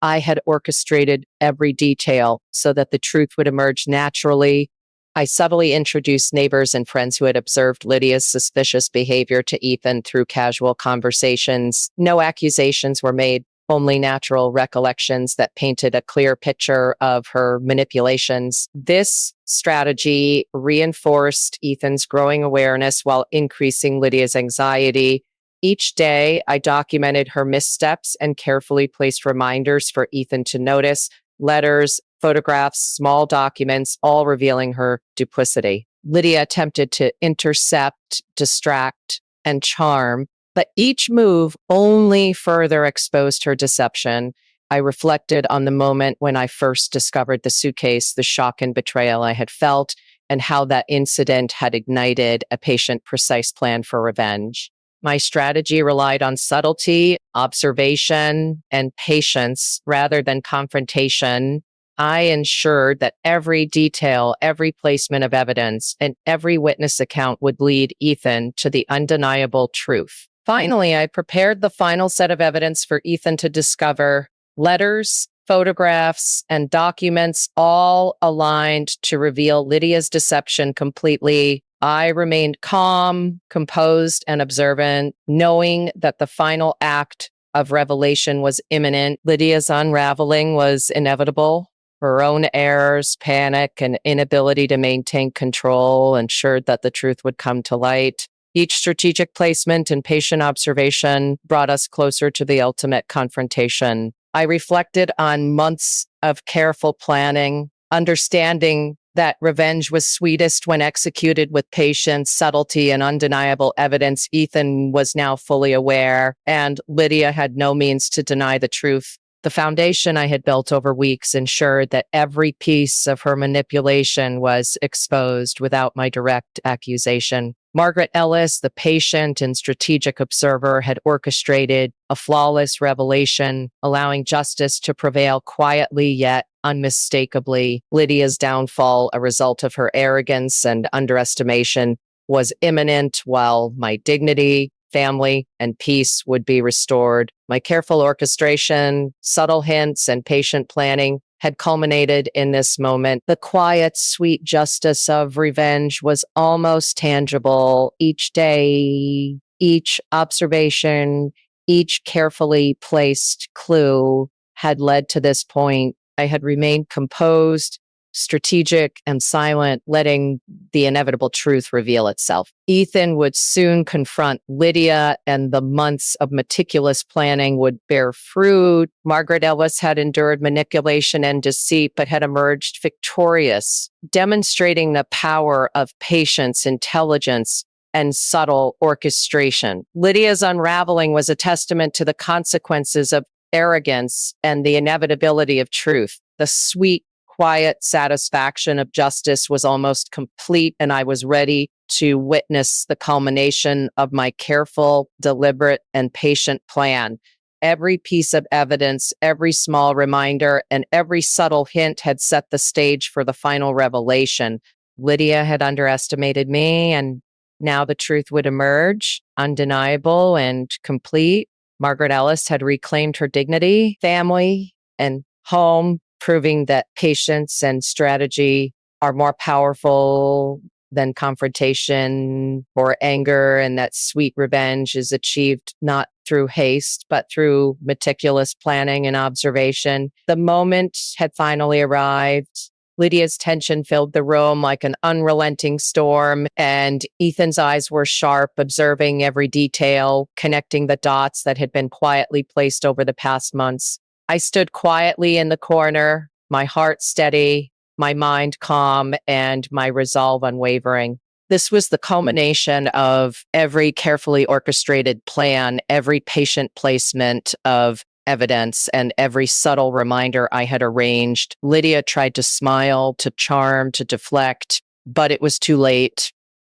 Speaker 1: I had orchestrated every detail so that the truth would emerge naturally. I subtly introduced neighbors and friends who had observed Lydia's suspicious behavior to Ethan through casual conversations. No accusations were made, only natural recollections that painted a clear picture of her manipulations. This strategy reinforced Ethan's growing awareness while increasing Lydia's anxiety. Each day, I documented her missteps and carefully placed reminders for Ethan to notice: letters, photographs, small documents, all revealing her duplicity. Lydia attempted to intercept, distract, and charm, but each move only further exposed her deception. I reflected on the moment when I first discovered the suitcase, the shock and betrayal I had felt, and how that incident had ignited a patient, precise plan for revenge. My strategy relied on subtlety, observation, and patience rather than confrontation. I ensured that every detail, every placement of evidence, and every witness account would lead Ethan to the undeniable truth. Finally, I prepared the final set of evidence for Ethan to discover: letters, photographs, and documents, all aligned to reveal Lydia's deception completely. I remained calm, composed, and observant, knowing that the final act of revelation was imminent. Lydia's unraveling was inevitable. Her own errors, panic, and inability to maintain control ensured that the truth would come to light. Each strategic placement and patient observation brought us closer to the ultimate confrontation. I reflected on months of careful planning, understanding that revenge was sweetest when executed with patience, subtlety, and undeniable evidence. Ethan was now fully aware, and Lydia had no means to deny the truth. The foundation I had built over weeks ensured that every piece of her manipulation was exposed without my direct accusation. Margaret Ellis, the patient and strategic observer, had orchestrated a flawless revelation, allowing justice to prevail quietly yet unmistakably. Lydia's downfall, a result of her arrogance and underestimation, was imminent, while my dignity, family, and peace would be restored. My careful orchestration, subtle hints, and patient planning had culminated in this moment. The quiet, sweet justice of revenge was almost tangible. Each day, each observation, each carefully placed clue had led to this point. I had remained composed, strategic, and silent, letting the inevitable truth reveal itself. Ethan would soon confront Lydia, and the months of meticulous planning would bear fruit. Margaret Ellis had endured manipulation and deceit, but had emerged victorious, demonstrating the power of patience, intelligence, and subtle orchestration. Lydia's unraveling was a testament to the consequences of arrogance and the inevitability of truth. The sweet, quiet satisfaction of justice was almost complete, and I was ready to witness the culmination of my careful, deliberate, and patient plan. Every piece of evidence, every small reminder, and every subtle hint had set the stage for the final revelation. Lydia had underestimated me, and now the truth would emerge, undeniable and complete. Margaret Ellis had reclaimed her dignity, family, and home, proving that patience and strategy are more powerful than confrontation or anger, and that sweet revenge is achieved not through haste, but through meticulous planning and observation. The moment had finally arrived. Lydia's tension filled the room like an unrelenting storm, and Ethan's eyes were sharp, observing every detail, connecting the dots that had been quietly placed over the past months. I stood quietly in the corner, my heart steady, my mind calm, and my resolve unwavering. This was the culmination of every carefully orchestrated plan, every patient placement of evidence, and every subtle reminder I had arranged. Lydia tried to smile, to charm, to deflect, but it was too late.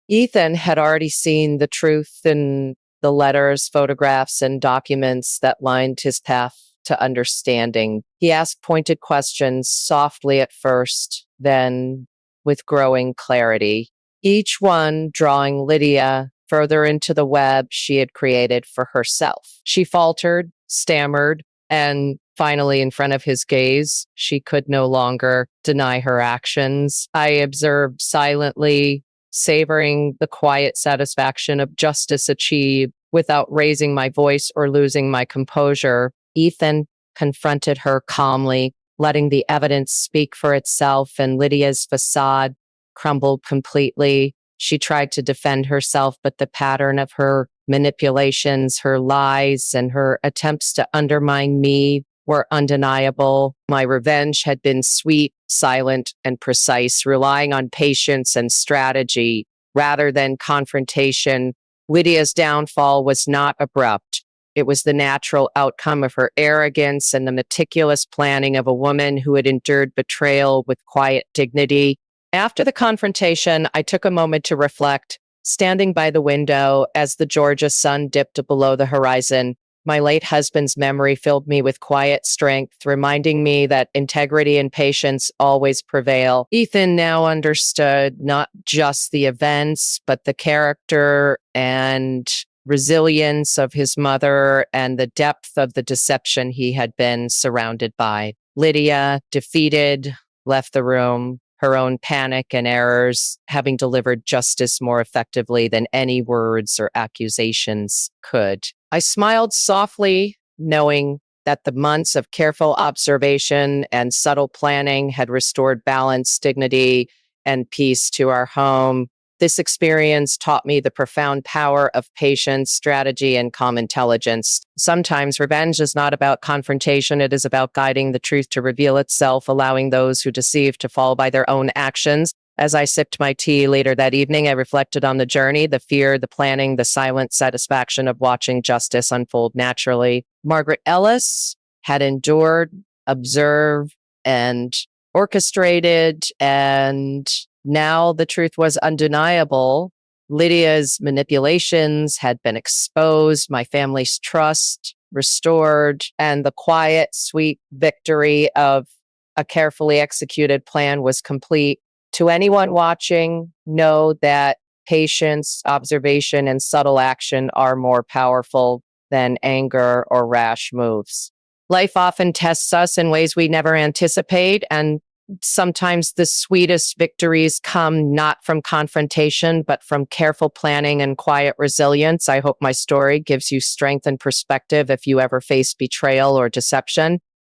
Speaker 1: Ethan had already seen the truth in the letters, photographs, and documents that lined his path to understanding. He asked pointed questions, softly at first, then with growing clarity, each one drawing Lydia further into the web she had created for herself. She faltered, stammered, and finally, in front of his gaze, she could no longer deny her actions. I observed silently, savoring the quiet satisfaction of justice achieved without raising my voice or losing my composure. Ethan confronted her calmly, letting the evidence speak for itself, and Lydia's facade crumbled completely. She tried to defend herself, but the pattern of her manipulations, her lies, and her attempts to undermine me were undeniable. My revenge had been sweet, silent, and precise, relying on patience and strategy rather than confrontation. Lydia's downfall was not abrupt. It was the natural outcome of her arrogance and the meticulous planning of a woman who had endured betrayal with quiet dignity. After the confrontation, I took a moment to reflect, standing by the window as the Georgia sun dipped below the horizon. My late husband's memory filled me with quiet strength, reminding me that integrity and patience always prevail. Ethan now understood not just the events, but the character and resilience of his mother and the depth of the deception he had been surrounded by. Lydia, defeated, left the room, her own panic and errors, having delivered justice more effectively than any words or accusations could. I smiled softly, knowing that the months of careful observation and subtle planning had restored balance, dignity, and peace to our home. This experience taught me the profound power of patience, strategy, and calm intelligence. Sometimes revenge is not about confrontation, it is about guiding the truth to reveal itself, allowing those who deceive to fall by their own actions. As I sipped my tea later that evening, I reflected on the journey, the fear, the planning, the silent satisfaction of watching justice unfold naturally. Margaret Ellis had endured, observed, and orchestrated, and now the truth was undeniable. Lydia's manipulations had been exposed, my family's trust restored, and the quiet, sweet victory of a carefully executed plan was complete. To anyone watching, know that patience, observation, and subtle action are more powerful than anger or rash moves. Life often tests us in ways we never anticipate, and sometimes the sweetest victories come not from confrontation, but from careful planning and quiet resilience. I hope my story gives you strength and perspective if you ever face betrayal or deception.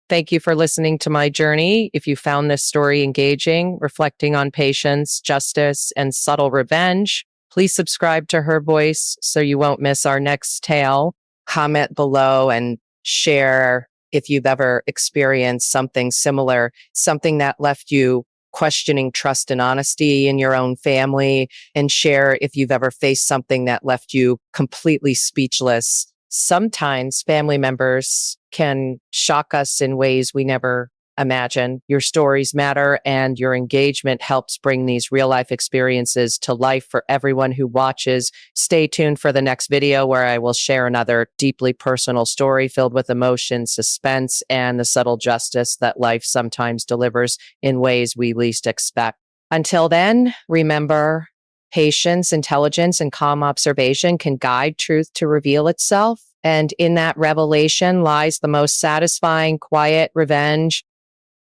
Speaker 1: Thank you for listening to my journey. If you found this story engaging, reflecting on patience, justice, and subtle revenge, please subscribe to Her Voice so you won't miss our next tale. Comment below and share if you've ever experienced something similar, something that left you questioning trust and honesty in your own family, and share if you've ever faced something that left you completely speechless. Sometimes family members can shock us in ways we never imagined. Your stories matter, and your engagement helps bring these real life experiences to life for everyone who watches. Stay tuned for the next video where I will share another deeply personal story filled with emotion, suspense, and the subtle justice that life sometimes delivers in ways we least expect. Until then, remember, patience, intelligence, and calm observation can guide truth to reveal itself. And in that revelation lies the most satisfying, quiet revenge